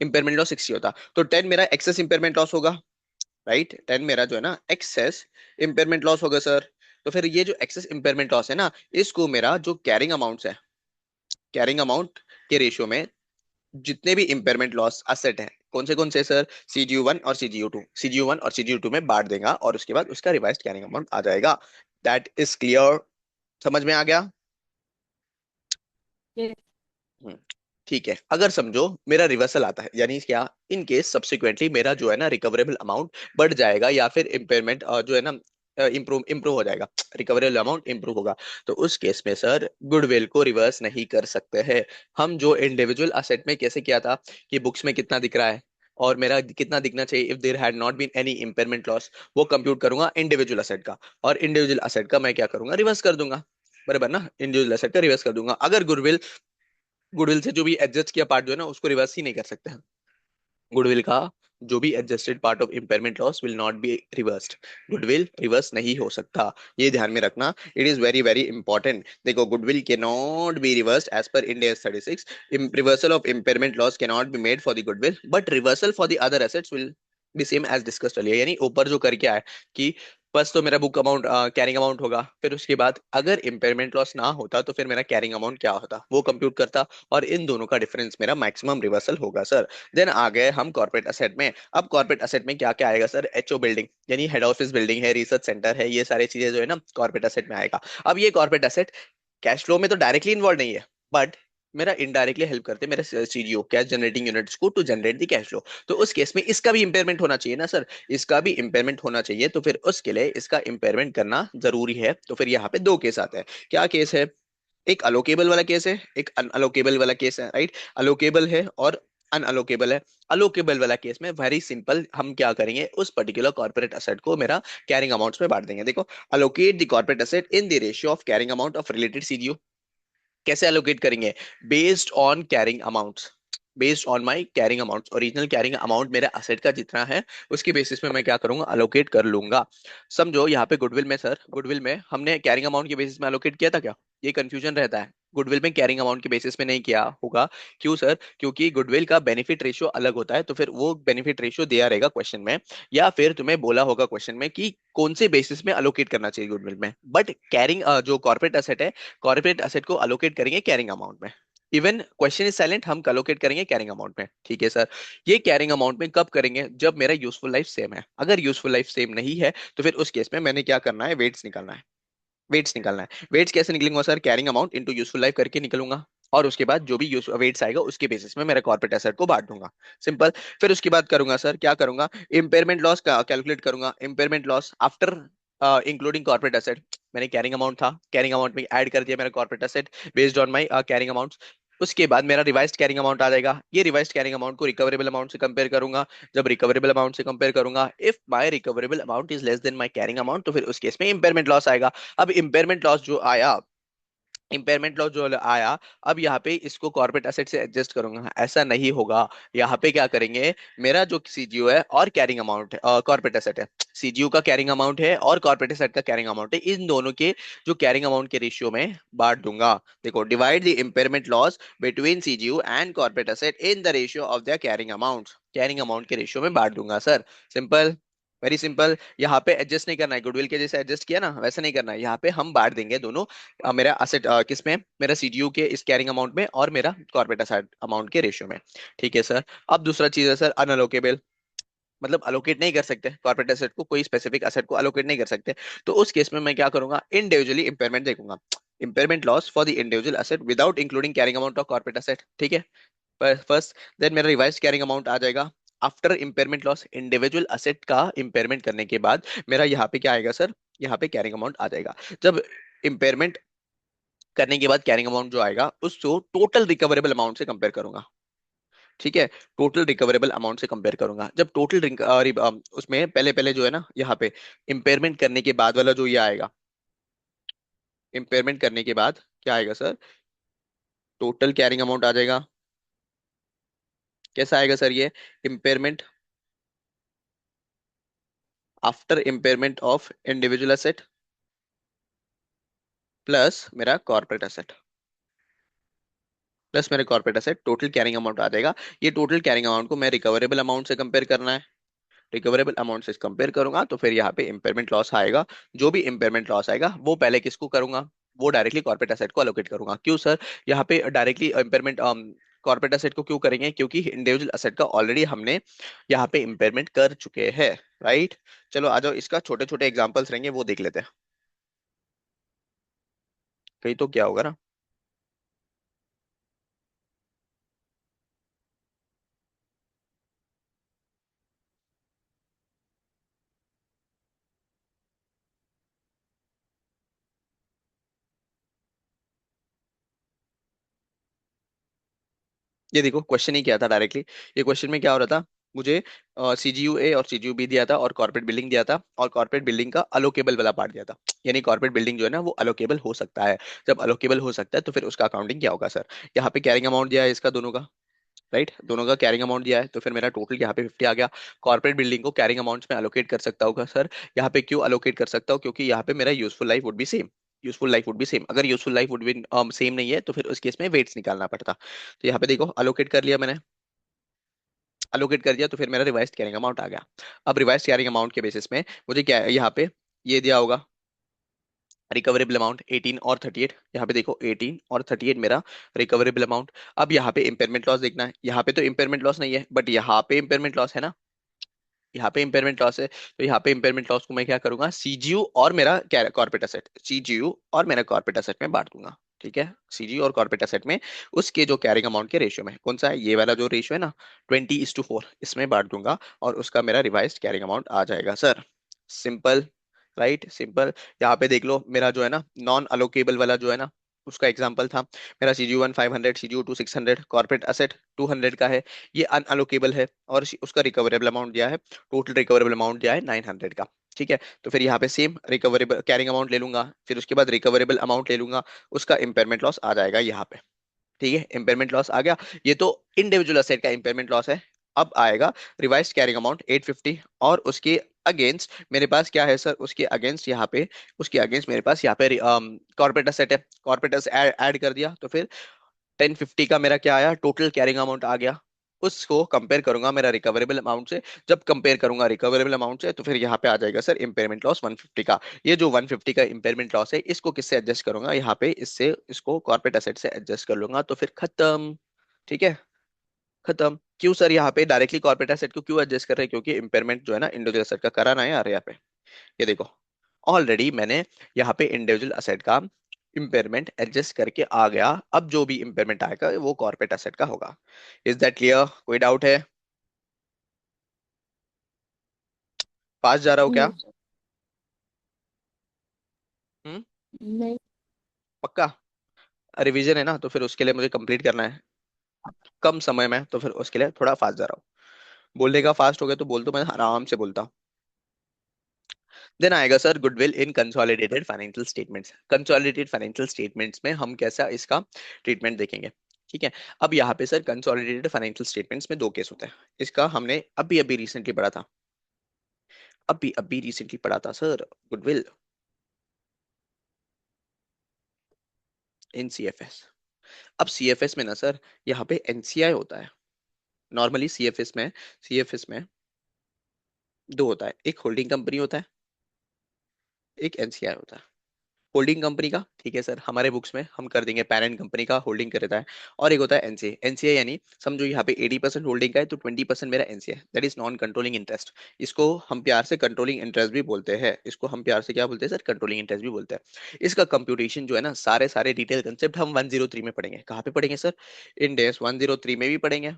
इम्पेयरमेंट लॉस 60 होता, तो 10 मेरा एक्सेस इम्पेयरमेंट लॉस होगा, राइट, 10 मेरा जो है ना एक्सेस इंपेयरमेंट लॉस होगा सर। तो फिर ये जो एक्सेस इंपेयरमेंट लॉस है ना, इसको मेरा जो कैरिंग अमाउंट्स है, कैरिंग अमाउंट के रेशियो में जितने भी इंपेयरमेंट लॉस असेट है, कौन से सर, सीजीयू 1 और सीजीयू 2, सीजीयू 1 और सीजीयू 2 में बांट देगा और उसके बाद उसका रिवाइज्ड कैरिंग अमाउंट आ जाएगा। दैट इज क्लियर, समझ में आ गया। Yes. हम्म, ठीक है। अगर समझो मेरा रिवर्सल आता है, यानी क्या, इन केस सब्सिक्वेंटली मेरा जो है ना रिकवरेबल अमाउंट बढ़ जाएगा या फिर इम्पेयरमेंट जो है ना इम्प्रूव इम्प्रूव हो जाएगा, रिकवरेबल अमाउंट इम्प्रूव होगा, तो उस केस में सर गुडविल को रिवर्स नहीं कर सकते हैं। हम जो इंडिविजुअल असेट में कैसे किया था कि बुक्स में कितना दिख रहा है और मेरा कितना दिखना चाहिए if there had not been any impairment loss, वो कंप्यूट करूंगा इंडिविजुअल असेट का, और इंडिविजुअल असेट का मैं क्या करूंगा, रिवर्स कर दूंगा। बराबर ना, इंडिविजुअल असेट का रिवर्स कर दूंगा। अगर गुडविल, गुडविल से जो भी एडजस्ट किया पार्ट जो है ना उसको रिवर्स ही नहीं कर सकते हैं। गुडविल का जो भी adjusted part of impairment loss will not be reversed, goodwill reverse नहीं हो सकता, ये ध्यान में रखना। It is very very important. देखो गुडविल के not be reversed as per Ind AS 36, reversal of impairment loss can not be made for the goodwill but reversal for the other assets will be same as discussed earlier. यानी ऊपर जो करके आया कि first तो मेरा book amount carrying amount होगा, फिर उसके बाद अगर इम्पेयरमेंट लॉस ना होता तो फिर मेरा कैरिंग अमाउंट क्या होता वो कंप्यूट करता, और इन दोनों का डिफरेंस मेरा मैक्सिमम रिवर्सल होगा सर। देन आ गए हम कॉर्पोरेट असेट में। अब कॉर्पोरेट असेट में क्या क्या आएगा सर, एचओ बिल्डिंग यानी हेड ऑफिस बिल्डिंग है, रिसर्च सेंटर है, ये सारी चीजें जो है ना कॉर्पोरेट असेट में आएगा। अब ये कॉर्पोरेट असेट कैश फ्लो में तो डायरेक्टली इन्वॉल्व नहीं है, बट मेरा इनडायरेक्टली हेल्प करते हैं मेरे सीजीओ कैश जनरेटिंग यूनिट्स को to generate the cash flow. तो उस केस में इसका भी इंपेयरमेंट होना चाहिए ना सर, इसका भी इंपेयरमेंट होना चाहिए, तो फिर उसके लिए इसका इंपेयरमेंट करना जरूरी है। तो फिर यहाँ पे दो केस आते हैं। क्या केस है, एक अलोकेबल वाला केस है, एक अनअलोकेबल वाला केस है, राइट। अलोकेबल है और अनअलोकेबल है। अलोकेबल वाला केस में वेरी सिंपल, हम क्या करेंगे, उस पर्टिकुलर कॉर्पोरेट असेट को मेरा कैरिंग अमाउंट्स में बांट देंगे। देखो, allocate the corporate asset in the ratio of carrying amount of related CGO. कैसे अलोकेट करेंगे, based on carrying amounts, based on my carrying amount, original carrying amount मेरे asset का जितना है उसके बेसिस पे मैं क्या करूंगा, अलोकेट कर लूंगा। समझो यहाँ पे गुडविल में सर, गुडविल में हमने कैरिंग अमाउंट के बेसिस में अलोकेट किया था क्या? ये कंफ्यूजन रहता है, गुडविल में कैरिंग अमाउंट के बेसिस में नहीं किया होगा। क्यों सर? क्योंकि गुडविल का बेनिफिट रेशियो अलग होता है, तो फिर वो बेनिफिट रेशियो दिया रहेगा क्वेश्चन में, या फिर तुम्हें बोला होगा क्वेश्चन में कि कौन से बेसिस में अलोकेट करना चाहिए गुडविल में। बट कैरिंग जो कॉर्पोरेट असेट है, कॉर्पोरेट असेट को अलोकेट करेंगे कैरिंग अमाउंट में। इवन क्वेश्चन इज साइलेंट, हम अलोकेट करेंगे कैरिंग अमाउंट में, ठीक है सर। ये कैरिंग अमाउंट में कब करेंगे? जब मेरा यूजफुल लाइफ सेम है। अगर यूजफुल लाइफ सेम नहीं है तो फिर उस केस में मैंने क्या करना है, वेट्स निकालना है। वेट्स निकालना है। वेट्स कैसे निकलेंगे sir? Carrying amount into useful life करके निकलूंगा, और उसके बाद जो भी वेट्स आएगा उसके बेसिस में मेरा कॉर्पोरेट एसेट को बांट दूंगा। सिंपल। फिर उसके बाद करूंगा सर, क्या करूंगा, इम्पेयरमेंट लॉस का कैलकुलेट करूंगा। Impairment loss after including corporate asset. मैंने कैरिंग अमाउंट था, कैरिंग अमाउंट में ऐड कर दिया मेरा corporate asset based on my carrying amount. उसके बाद मेरा रिवाइज्ड कैरिंग अमाउंट आ जाएगा। ये रिवाइज्ड कैरिंग अमाउंट को रिकवरेबल अमाउंट से कंपेयर करूंगा। जब रिकवरेबल अमाउंट से कंपेयर करूंगा, if my recoverable amount is less then my carrying amount, तो फिर उस केस में इंपेयरमेंट लॉस आएगा। अब इंपेयरमेंट लॉस जो आया, इंपेयरमेंट लॉस जो आया, अब यहाँ पे इसको कॉर्पोरेट एसेट से एडजस्ट करूंगा, ऐसा नहीं होगा। यहाँ पे क्या करेंगे, मेरा जो सीजीओ है और कैरिंग अमाउंट है, कॉर्पोरेट एसेट है, सीजीओ का कैरिंग अमाउंट है और कॉर्पोरेट एसेट का कैरिंग अमाउंट है, इन दोनों के जो कैरिंग अमाउंट के रेशियो में बांट दूंगा। देखो, divide the impairment loss between CGO and corporate asset in the ratio of the carrying amount, carrying amount के रेशियो में बांट दूंगा सर। Simple, very simple. यहाँ पे एडजस्ट नहीं करना है, गुडविल के जैसे एडजस्ट किया ना वैसे नहीं करना है, यहाँ पे हम बांट देंगे दोनों। मेरा असेट किस में, मेरा सीजीयू के इस कैरिंग अमाउंट में और मेरा कॉर्पोरेट असेट अमाउंट के रेशियो में, ठीक है सर। अब दूसरा चीज है सर, अनअलोकेबल, मतलब अलोकेट नहीं कर सकते कॉर्पोरेट एसेट को, कोई स्पेसिफिक एसेट को अलोकेट नहीं कर सकते। तो उस केस में मैं क्या करूंगा, इंडिविजुअली इंपेयरमेंट देखूंगा। Impairment loss for the individual asset without including carrying amount of corporate asset, ठीक है। फर्स्ट, देन मेरा रिवाइज कैरिंग अमाउंट आ जाएगा। After impairment loss, individual asset का इंपेयरमेंट करने के बाद मेरा यहाँ पे क्या आएगा सर, यहाँ पे कैरिंग अमाउंट आ जाएगा। जब इंपेयरमेंट करने के बाद कैरिंग अमाउंट जो आएगा उसको टोटल रिकवरेबल अमाउंट से कंपेयर करूंगा, ठीक है। टोटल रिकवरेबल अमाउंट से कंपेयर करूंगा। जब टोटल उसमें पहले पहले जो है ना, यहाँ पे इंपेयरमेंट करने के बाद वाला जो ये आएगा, इंपेयरमेंट करने के बाद क्या आएगा सर, टोटल कैरिंग अमाउंट आ जाएगा। कैसा आएगा सर ये, impairment after impairment of individual asset plus मेरा कॉर्पोरेट एसेट, प्लस मेरे corporate asset, total carrying amount आ जाएगा। ये टोटल कैरिंग अमाउंट को मैं रिकवरेबल अमाउंट से कंपेयर करना है। रिकवरेबल अमाउंट से कंपेयर करूंगा तो फिर यहाँ पे इंपेयरमेंट लॉस आएगा। जो भी इंपेयरमेंट लॉस आएगा वो पहले किसको करूंगा, वो डायरेक्टली कॉर्पोरेट एसेट को अलोकेट करूंगा। क्यों सर? यहाँ पे डायरेक्टली इंपेयरमेंट कॉर्पोरेट एसेट को क्यों करेंगे? क्योंकि इंडिविजुअल एसेट का ऑलरेडी हमने यहाँ पे इंपेयरमेंट कर चुके हैं, राइट। चलो आ जाओ, इसका छोटे छोटे एग्जांपल्स रहेंगे वो देख लेते हैं, कहीं तो क्या होगा ना। ये देखो, क्वेश्चन ही क्या था डायरेक्टली। ये क्वेश्चन में क्या हो रहा था, मुझे सीजीयू ए और सीजीयू बी दिया था और कॉर्पोरेट बिल्डिंग दिया था, और कॉर्पोरेट बिल्डिंग का अलोकेबल वाला पार्ट दिया था। यानी कॉर्पोरेट बिल्डिंग जो है ना वो अलोकेबल हो सकता है। जब अलोकेबल हो सकता है तो फिर उसका अकाउंटिंग क्या होगा सर? यहाँ पे कैरिंग अमाउंट दिया है इसका दोनों का, राइट, दोनों का कैरिंग अमाउंट दिया है, तो फिर मेरा टोटल यहाँ पे 50 आ गया। कॉर्पोरेट बिल्डिंग को कैरिंग अमाउंट्स में अलोकेट कर सकता होगा सर। यहाँ पे क्यों अलोकेट कर सकता हूँ? क्योंकि यहाँ पे मेरा useful life would be same. Useful life would be same, अगर useful life would be same नहीं है तो फिर उस केस में वेट्स निकालना पड़ता। तो यहाँ पे देखो, अलोकेट कर लिया मैंने, अलोकेट कर दिया तो फिर मेरा रिवाइज कैरिंग अमाउंट आ गया। अब रिवाइज कैरिंग अमाउंट के बेसिस में मुझे क्या यहाँ पे ये दिया होगा, रिकवरेबल अमाउंट 18 और 38। यहाँ पे देखो 18 और 38 मेरा रिकवरेबल अमाउंट। अब यहाँ पे इंपेयरमेंट लॉस देखना है, यहाँ पे तो इंपेयरमेंट लॉस नहीं है बट यहाँ पे इंपेयरमेंट लॉस है ना, यहाँ पे इंपेयरमेंट लॉस है। तो यहाँ पे इंपेयरमेंट लॉस को मैं क्या करूंगा, सीजीयू और मेरा कॉर्पोरेट एसेट, सीजीयू और मेरा कॉर्पोरेट एसेट में बांट दूंगा, ठीक है। सीजीयू और कॉर्पोरेट एसेट में उसके जो कैरिंग अमाउंट के रेशियो में, कौन सा है ये वाला जो रेशियो है ना, 20:4, इसमें बांट दूंगा और उसका मेरा रिवाइज्ड कैरिंग अमाउंट आ जाएगा सर। Simple, right, simple. यहाँ पे देख लो मेरा जो है ना नॉन अलोकेबल वाला जो है ना, उसका एग्जांपल था मेरा CGU1 500, CGU2 600, कॉर्पोरेट एसेट 200 का है। ये अनअलोकेबल है और उसका रिकवरेबल अमाउंट दिया है, टोटल रिकवरेबल अमाउंट दिया है 900 का, ठीक है। तो फिर यहाँ पे सेम रिकवरेबल कैरिंग अमाउंट ले लूंगा, फिर उसके बाद रिकवरेबल अमाउंट ले लूंगा, उसका इंपेयरमेंट लॉस आ जाएगा यहाँ पे, ठीक है, इम्पेयरमेंट लॉस आ गया। ये तो इंडिविजुअल असेट का इम्पेयरमेंट लॉस है। अब आएगा रिवाइज कैरिंग अमाउंट 850, और उसके अगेंस्ट मेरे पास क्या है सर, उसके अगेंस्ट यहाँ पे, उसके अगेंस्ट मेरे पास यहाँ पे कॉर्पोरेट असेट है, कॉर्पोरेट ऐड कर दिया, तो फिर 1050 का मेरा क्या आया, टोटल कैरिंग अमाउंट आ गया। उसको कंपेयर करूंगा मेरा रिकवरेबल अमाउंट से। जब कंपेयर करूंगा रिकवरेबल अमाउंट से, तो फिर यहाँ पे आ जाएगा सर इम्पेयरमेंट लॉस 150 का। ये जो 150 का इम्पेयरमेंट लॉस है, इसको किससे एडजस्ट करूंगा, यहाँ पे इससे, इसको कॉर्पोरेट एसेट से एडजस्ट कर लूंगा, तो फिर खत्म। ठीक है, खत्म। क्यों सर यहाँ पे डायरेक्टली कॉर्पोरेट एसेट को क्यों एडजस्ट कर रहे हैं, क्योंकि इम्पेयरमेंट जो है ना इंडिविजुअल एसेट का कराना है यार यहाँ पे। ये देखो, ऑलरेडी मैंने यहाँ पे इंडिविजुअल असेट का इम्पेयरमेंट एडजस्ट करके आ गया। अब जो भी इम्पेयरमेंट आएगा वो कॉर्पोरेट असेट का होगा। इज दैट क्लियर, कोई डाउट है? पास जा रहा हो क्या? No sir. हम्म, नहीं। पक्का? रिवीजन है ना, तो फिर उसके लिए मुझे कंप्लीट करना है कम समय में, तो फिर उसके लिए थोड़ा फास्ट जा रहा हूँ। बोलने का फास्ट हो गया तो बोल दो, मैं आराम से बोलता हूँ। देन आएगा sir goodwill in consolidated financial statements. Consolidated financial statements में हम कैसा इसका ट्रीटमेंट देखेंगे। ठीक है, अब यहाँ पे सर कंसोलिडेटेड फाइनेंशियल स्टेटमेंट्स में दो केस होते हैं। इसका हमने अभी अभी रिसेंटली पढ़ा था, अभी अभी रिसेंटली पढ़ा था सर, गुडविल इन सीएफएस। अब सीएफएस में ना सर, यहाँ पे एनसीआई होता है। नॉर्मली सीएफएस में दो होता है, एक होल्डिंग कंपनी होता है, एक एनसीआई होता है। होल्डिंग कंपनी का ठीक है सर, हमारे बुक्स में हम कर देंगे पेरेंट कंपनी का होल्डिंग कर देता है। और एक होता है एनसीए। एनसीए यानी समझो यहाँ पे 80% होल्डिंग का है, तो 20% मेरा NCA, that is non controlling interest. इसको हम प्यार से कंट्रोलिंग इंटरेस्ट भी बोलते हैं। इसको हम प्यार से क्या बोलते हैं सर, कंट्रोलिंग इंटरेस्ट भी बोलते हैं। इसका कंप्यूटेशन जो है ना, सारे सारे डिटेल कंसेप्ट हम 103 में पढ़ेंगे। कहाँ पे पढ़ेंगे सर? इन डेस 103 में भी पढ़ेंगे,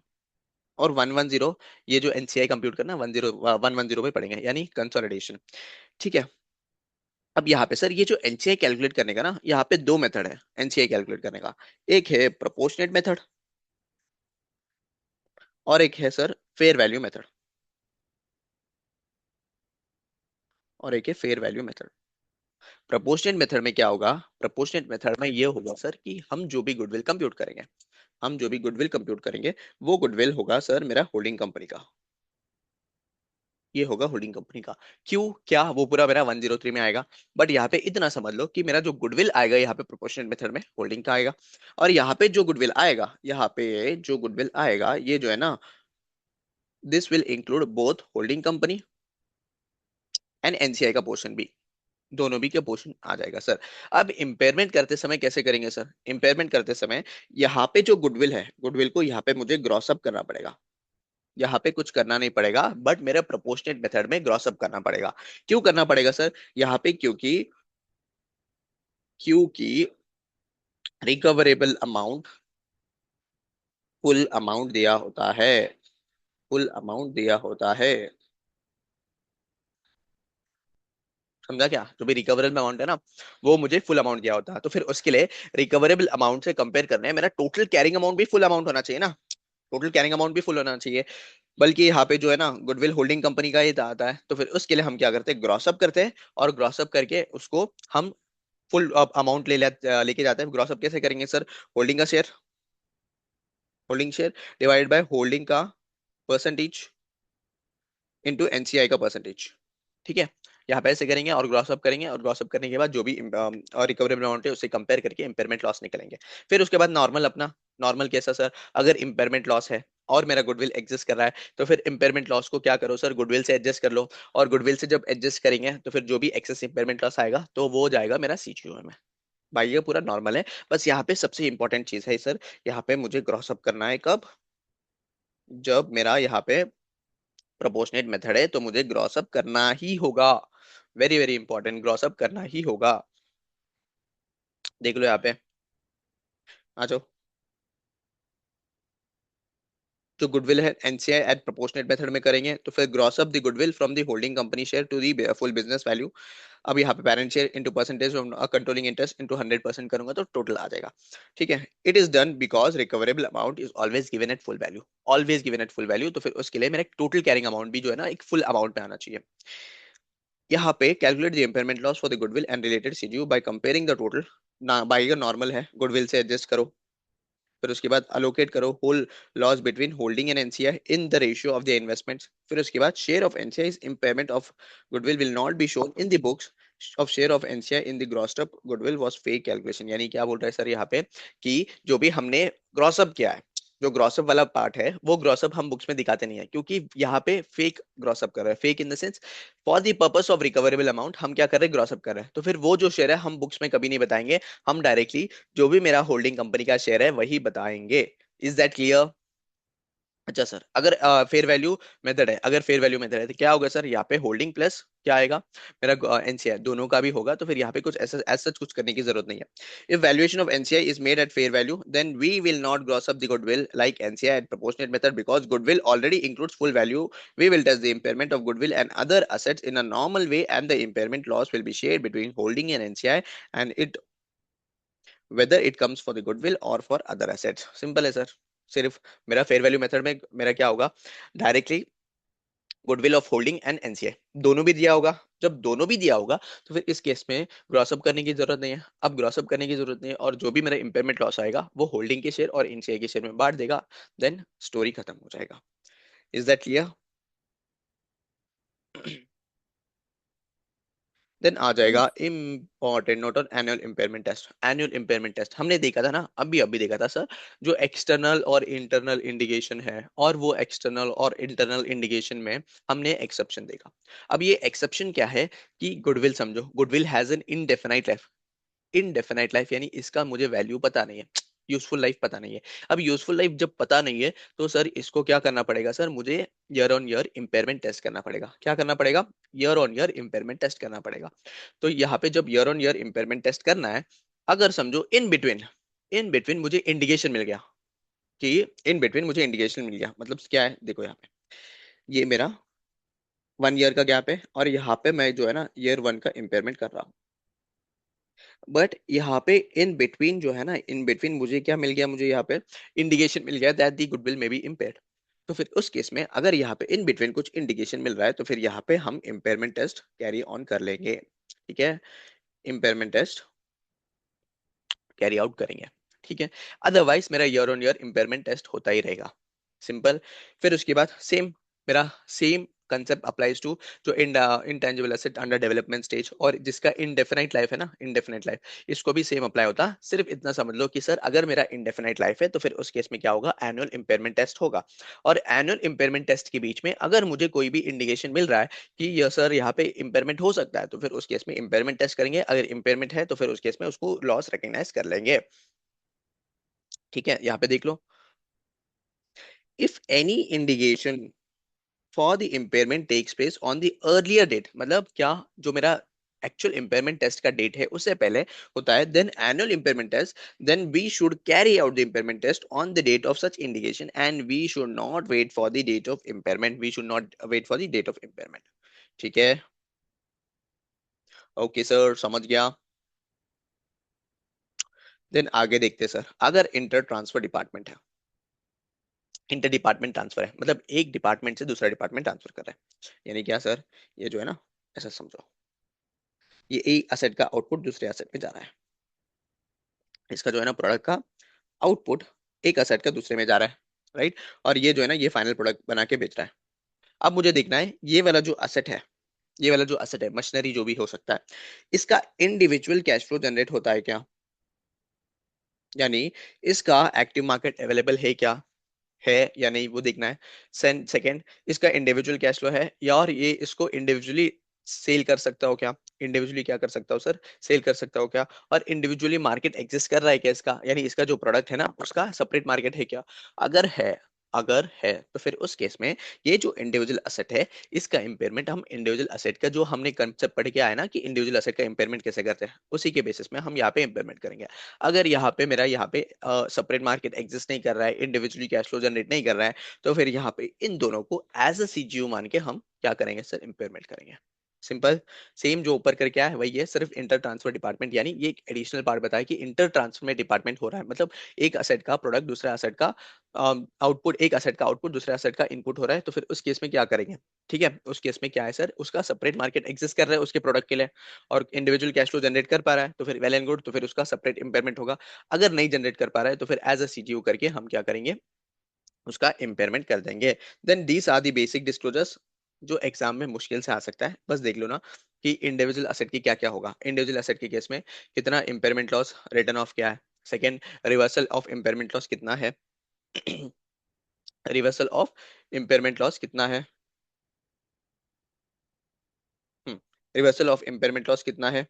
और 110, ये जो एनसीआई कंप्यूट करना 110 में पढ़ेंगे, यानी कंसोलिडेशन। ठीक है, अब यहाँ पे सर ये जो एनसीआई कैलकुलेट करने का ना, यहाँ पे दो मेथड है एनसीआई कैलकुलेट करने का। एक है प्रोपोर्शनेट मेथड, और एक है सर फेयर वैल्यू मेथड, और एक है fair value method. Proportionate method में क्या होगा, प्रोपोर्शनेट मेथड में ये होगा सर कि हम जो भी गुडविल कंप्यूट करेंगे, हम जो भी गुडविल कंप्यूट करेंगे, वो गुडविल होगा सर मेरा होल्डिंग कंपनी का। ये होगा होल्डिंग कंपनी का। क्यों, क्या, वो पूरा मेरा 103 में आएगा। बट यहाँ पे इतना समझ लो कि मेरा जो गुडविल आएगा यहाँ पे प्रोपोर्शनल मेथड में होल्डिंग का आएगा। और यहाँ पे जो गुडविल आएगा, यहाँ पे जो गुडविल आएगा, ये जो है ना, this will include both holding company and NCI का पोर्शन भी, दोनों भी का पोर्शन आ जाएगा सर। अब इंपेयरमेंट करते समय कैसे करेंगे सर? इंपेयरमेंट करते समय यहाँ पे जो गुडविल है, गुडविल को यहाँ पे मुझे ग्रॉस अप करना पड़ेगा। यहाँ पे कुछ करना नहीं पड़ेगा, बट मेरे प्रोपोर्शनेट मेथड में ग्रॉस अप करना पड़ेगा। क्यों करना पड़ेगा सर यहाँ पे? क्योंकि क्योंकि रिकवरेबल अमाउंट, फुल अमाउंट दिया होता है, फुल अमाउंट दिया होता है। समझा क्या? जो भी रिकवरेबल अमाउंट है ना, वो मुझे फुल अमाउंट दिया होता है, तो फिर उसके लिए रिकवरेबल अमाउंट से कंपेयर करने मेरा टोटल कैरिंग अमाउंट भी फुल अमाउंट होना चाहिए ना। टोटल कैरिंग अमाउंट भी फुल होना चाहिए। बल्कि यहाँ पे जो है ना, गुडविल होल्डिंग कंपनी का ही आता है, तो फिर उसके लिए हम क्या करते हैं, ग्रॉस अप करते हैं। और ग्रॉस अप करके उसको हम फुल अमाउंट लेके जाते हैं। ग्रॉस अप कैसे करेंगे सर? होल्डिंग का share, holding share divide by holding का परसेंटेज इंटू एनसीआई का परसेंटेज। ठीक है, यहाँ पे ऐसे करेंगे और ग्रॉस अप करेंगे, और ग्रॉस अप करने के बाद जो भी और रिकवरेबल अमाउंट है उससे कंपेयर करके इम्पेयरमेंट लॉस निकलेंगे। फिर उसके बाद नॉर्मल अपना, नॉर्मल कैसा सर? अगर इम्पेयरमेंट लॉस है और मेरा गुडविल एग्जिस्ट कर रहा है, तो फिर इम्पेयरमेंट लॉस को क्या करो सर, गुडविल से एडजस्ट कर लो। और गुडविल से जब एडजस्ट करेंगे, तो फिर जो भी एक्सेस इम्पेयरमेंट लॉस आएगा, तो वो हो जाएगा मेरा सीजीओ में। भाई ये पूरा नॉर्मल है। बस यहाँ पे सबसे इंपॉर्टेंट चीज है सर, यहाँ पे मुझे ग्रॉस अप करना है कब? जब मेरा यहाँ पे प्रोपोर्शनेट मेथड है, तो मुझे ग्रॉस अप करना ही होगा। Very very important, gross up करना ही होगा। देख लो यहाँ पे, आ जाओ। जो गुडविल है एनसीआई एट प्रोपोर्शनेट मेथड में करेंगे, तो फिर gross up the goodwill from the holding company share to the full business value. अब यहाँ पे parent share into percentage controlling interest into 100% करूंगा, तो टोटल आ जाएगा। ठीक है, it is done because recoverable amount is always given at full value. Always given at full value, तो फिर उसके लिए मेरा टोटल कैरिंग अमाउंट भी जो है ना, एक फुल अमाउंट में आना चाहिए। यहाँ पे calculate the impairment loss for the goodwill and related CGU by comparing the total. ना बाई का नॉर्मल है, गुडविल से एडजस्ट करो, फिर उसके बाद अलोकेट करो whole loss between holding and NCI in the ratio of the investments. फिर उसके बाद share of NCI impairment of goodwill will not be shown in the books of share of NCI in the gross up goodwill was fake calculation. यानी क्या बोल रहा है sir यहाँ पे कि जो भी हमने ग्रॉस अप किया है, जो ग्रॉसअप वाला पार्ट है वो ग्रॉसअप हम बुक्स में दिखाते नहीं है, क्योंकि यहाँ पे फेक ग्रॉसअप कर रहे हैं। Fake in the sense for the purpose of recoverable amount हम क्या कर रहे हैं, ग्रॉसअप कर रहे हैं। तो फिर वो जो शेयर है हम बुक्स में कभी नहीं बताएंगे, हम डायरेक्टली जो भी मेरा होल्डिंग कंपनी का शेयर है वही बताएंगे। Is that clear? अच्छा सर, अगर फेयर वैल्यू मेथड है, अगर फेयर वैल्यू मेथड है तो क्या होगा सर, यहाँ पे होल्डिंग प्लस क्या आएगा, मेरा एनसीआई दोनों का भी होगा। तो फिर यहाँ पे कुछ ऐसा एज सच कुछ करने की जरूरत नहीं है। If valuation of NCI is made at fair value then we will not gross up the goodwill like NCI at proportionate method because goodwill already includes full value. We will test the impairment of goodwill and other assets in a normal way and the impairment loss will be shared between holding and NCI and it whether it comes for the goodwill or for other assets। Simple है sir. सिर्फ मेरा fair value method में मेरा क्या होगा, directly goodwill of holding and NCI दोनों भी दिया होगा। जब दोनों भी दिया होगा तो फिर इस केस में ग्रॉसअप करने की जरूरत नहीं है। अब ग्रॉसअप करने की जरूरत नहीं है और जो भी मेरा इंपेयरमेंट लॉस आएगा वो होल्डिंग के शेयर और एनसीआई के शेयर में बांट देगा, देन स्टोरी खत्म हो जाएगा। Is that clear? देन आ जाएगा Yes. Important note on annual impairment test. Annual impairment test हमने देखा था ना, अभी देखा था सर, जो एक्सटर्नल और इंटरनल इंडिकेशन है, और वो एक्सटर्नल और इंटरनल इंडिकेशन में हमने एक्सेप्शन देखा। अब ये एक्सेप्शन क्या है कि गुडविल समझो, goodwill has an indefinite life. Indefinite life यानी इसका मुझे वैल्यू पता नहीं है, यूजफुल लाइफ पता नहीं है। अब यूजफुल लाइफ जब पता नहीं है तो सर इसको क्या करना पड़ेगा सर, मुझे year on year impairment test करना पड़ेगा। क्या करना पड़ेगा? Year on year impairment test करना पड़ेगा। तो यहाँ पे जब year on year impairment test करना है, अगर समझो इन बिटवीन मुझे इंडिकेशन मिल गया कि इन बिटवीन मुझे इंडिकेशन मिल गया, मतलब क्या है देखो, यहाँ पे ये मेरा 1 ईयर का गैप है और यहाँ पे मैं जो है ना ईयर 1 का इंपेयरमेंट कर रहा हूँ। बट यहाँ पे इन बिटवीन जो है ना, इन बिटवीन मुझे क्या मिल गया, मुझे यहाँ पे इंडिकेशन मिल गया दैट दी गुडविल में बी इम्पेयर्ड। तो फिर उस केस में अगर यहाँ पे इन बिटवीन कुछ इंडिकेशन मिल रहा है तो फिर यहाँ पे हम इम्पेयरमेंट टेस्ट कैरी ऑन कर लेंगे। ठीक है, इम्पेयरमेंट टेस्ट कैरी आउट करेंगे। ठीक है, अदरवाइज मेरा year on year impairment test होता ही रहेगा। सिंपल। फिर उसके बाद सेम, मेरा सेम कंसेप्ट अप्लाइज टू जो intangible asset under development stage और जिसका इनडेफिनाइट लाइफ है ना, इनडेफिनाइट लाइफ, इसको भी सेम अप्लाई होता। सिर्फ इतना समझ लो कि सर अगर मेरा इनडेफिनाइट लाइफ है तो फिर उस केस में क्या होगा, एनुअल इंपेयरमेंट टेस्ट होगा। और एनुअल इंपेयरमेंट टेस्ट के बीच में अगर मुझे कोई भी इंडिकेशन मिल रहा है कि यह सर यहाँ पे इंपेयरमेंट हो सकता है, तो फिर उस केस में इंपेयरमेंट टेस्ट करेंगे। अगर इंपेयरमेंट है तो फिर उस केस में उसको लॉस रिकग्नाइज कर लेंगे। ठीक है, यहाँ पे देख लो, if any indication for the impairment takes place on the earlier date, मतलब क्या, जो मेरा एक्चुअल इम्पेयरमेंट टेस्ट का डेट है उससे पहले होता है, then annual impairment test, then we should carry out the impairment test on the date of such indication and we should not wait for the date of impairment, we should not wait for the date of impairment. ठीक है, okay sir, समझ गया। Then आगे देखते हैं sir, अगर inter transfer department है, inter department transfer है, मतलब एक डिपार्टमेंट से दूसरा डिपार्टमेंट ट्रांसफर कर रहा है। यानी क्या सर, ये जो है ना, ऐसा समझो, ये एक असेट का आउटपुट दूसरे असेट में जा रहा है, इसका जो है ना प्रोडक्ट का आउटपुट एक असेट का दूसरे में जा रहा है, राइट। और ये जो है ना ये फाइनल प्रोडक्ट बना के बेच रहा है। अब मुझे देखना है ये वाला जो असेट है, ये वाला जो असेट है, मशीनरी जो भी हो सकता है, इसका इंडिविजुअल कैश फ्लो जनरेट होता है क्या, यानी इसका एक्टिव मार्केट अवेलेबल है क्या, है या नहीं, वो देखना है। सेकंड, इसका इंडिविजुअल कैश फ्लो है या, और ये इसको इंडिविजुअली सेल कर सकता हो क्या, इंडिविजुअली क्या कर सकता हो सर, सेल कर सकता हो क्या, और इंडिविजुअली मार्केट एग्जिस्ट कर रहा है क्या इसका, यानी इसका जो प्रोडक्ट है ना उसका सेपरेट मार्केट है क्या। अगर है, अगर है तो फिर उस केस में ये जो इंडिविजुअल असेट है, इसका इंपेयरमेंट हम इंडिविजुअल असेट का, जो हमने कंसेप्ट पढ़ के आया ना कि इंडिविजुअल असेट का इंपेयरमेंट कैसे करते हैं, उसी के बेसिस में हम यहाँ पे इंपेयरमेंट करेंगे। अगर यहाँ पे मेरा यहाँ पे सेपरेट मार्केट एग्जिस्ट नहीं कर रहा है, इंडिविजुअली कैश फ्लो जनरेट नहीं कर रहा है, तो फिर यहाँ पे इन दोनों को एज अ सीजीयू मान के हम क्या करेंगे सर, इंपेयरमेंट करेंगे। सिंपल। सेम जो ऊपर करके आया है वही है, सिर्फ इंटर ट्रांसफर डिपार्टमेंट, यानी ये एक एडिशनल पार्ट बताया कि इंटर ट्रांसफर में डिपार्टमेंट हो रहा है, मतलब एक असेट का प्रोडक्ट दूसरे असेट का आउटपुट, एक असेट का आउटपुट दूसरे असेट का इनपुट हो रहा है, तो फिर उस केस में क्या करेंगे? ठीक है, उस केस में क्या है सर, उसका सेपरेट मार्केट एग्जिस्ट कर रहा है उसके प्रोडक्ट के लिए, और इंडिविजुअल कैश फ्लो जनरेट कर पा रहा है, तो फिर वेल एंड गुड, तो फिर उसका सेपरेट इम्पेयरमेंट होगा। अगर नहीं जनरेट कर पा रहा है तो फिर एज अ सीजीयू करके हम क्या करेंगे, उसका इम्पेयरमेंट कर देंगे। Then these are the basic disclosures जो एग्जाम में मुश्किल से आ सकता है, बस देख लो ना कि इंडिविजुअल असेट की क्या क्या होगा। इंडिविजुअल असेट के केस में कितना इम्पेयरमेंट लॉस, रिटर्न ऑफ क्या है, second reversal of impairment loss कितना है, रिवर्सल ऑफ इम्पेयरमेंट लॉस कितना है, रिवर्सल ऑफ इम्पेयरमेंट लॉस कितना है।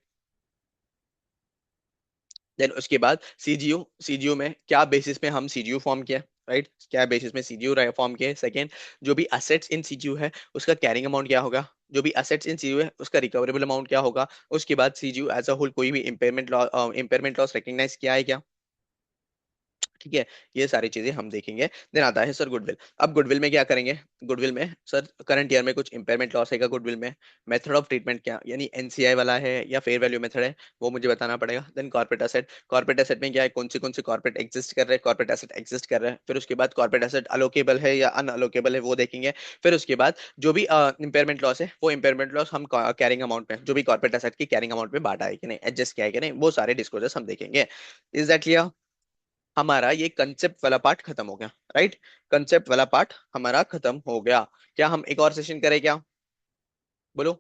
देन उसके बाद सीजीयू, सीजीयू में क्या बेसिस पे हम सीजीयू फॉर्म किया, राइट, क्या बेसिस में सीजीयू फॉर्म किया। सेकंड, जो भी असेट्स इन सीजीयू है उसका कैरिंग अमाउंट क्या होगा, जो भी असेट्स इन सीजीयू है उसका रिकवरेबल अमाउंट क्या होगा। उसके बाद सीजीयू एज अ होल कोई भी इम्पेयरमेंट लॉस रिकग्नाइज किया है क्या, ठीक है, ये सारी चीजें हम देखेंगे। देन आता है सर गुडविल। अब गुडविल में क्या करेंगे, गुडविल में सर करंट ईयर में कुछ इंपेयरमेंट लॉस है गुडविल में, मेथड ऑफ ट्रीटमेंट क्या, यानी एनसीआई वाला है या फेयर वैल्यू मेथड है, वो मुझे बताना पड़ेगा। Then corporate asset, corporate asset में क्या है, कौन से कॉर्पोरेट एग्जिस्ट कर रहे हैं, कॉर्पोरेट एसेट एग्जिस्ट कर रहे हैं। फिर उसके बाद कॉर्पोरेट एसेट अलोकेबल है या अनअलोकेबल है वो देखेंगे। फिर उसके बाद जो भी इंपेयरमेंट लॉस है वो इंपेयरमेंट लॉस हम कैरिंग अमाउंट में, जो भी कॉर्पोरेट एसेट की कैरिंग अमाउंट में बांटा है कि नहीं, एडजस्ट किया है कि नहीं, वो सारे डिस्क्लोजर्स हम देखेंगे। Is that clear? हमारा ये कंसेप्ट वाला पार्ट खत्म हो गया, राइट, कंसेप्ट वाला पार्ट हमारा खत्म हो गया। क्या हम एक और सेशन करें क्या, बोलो?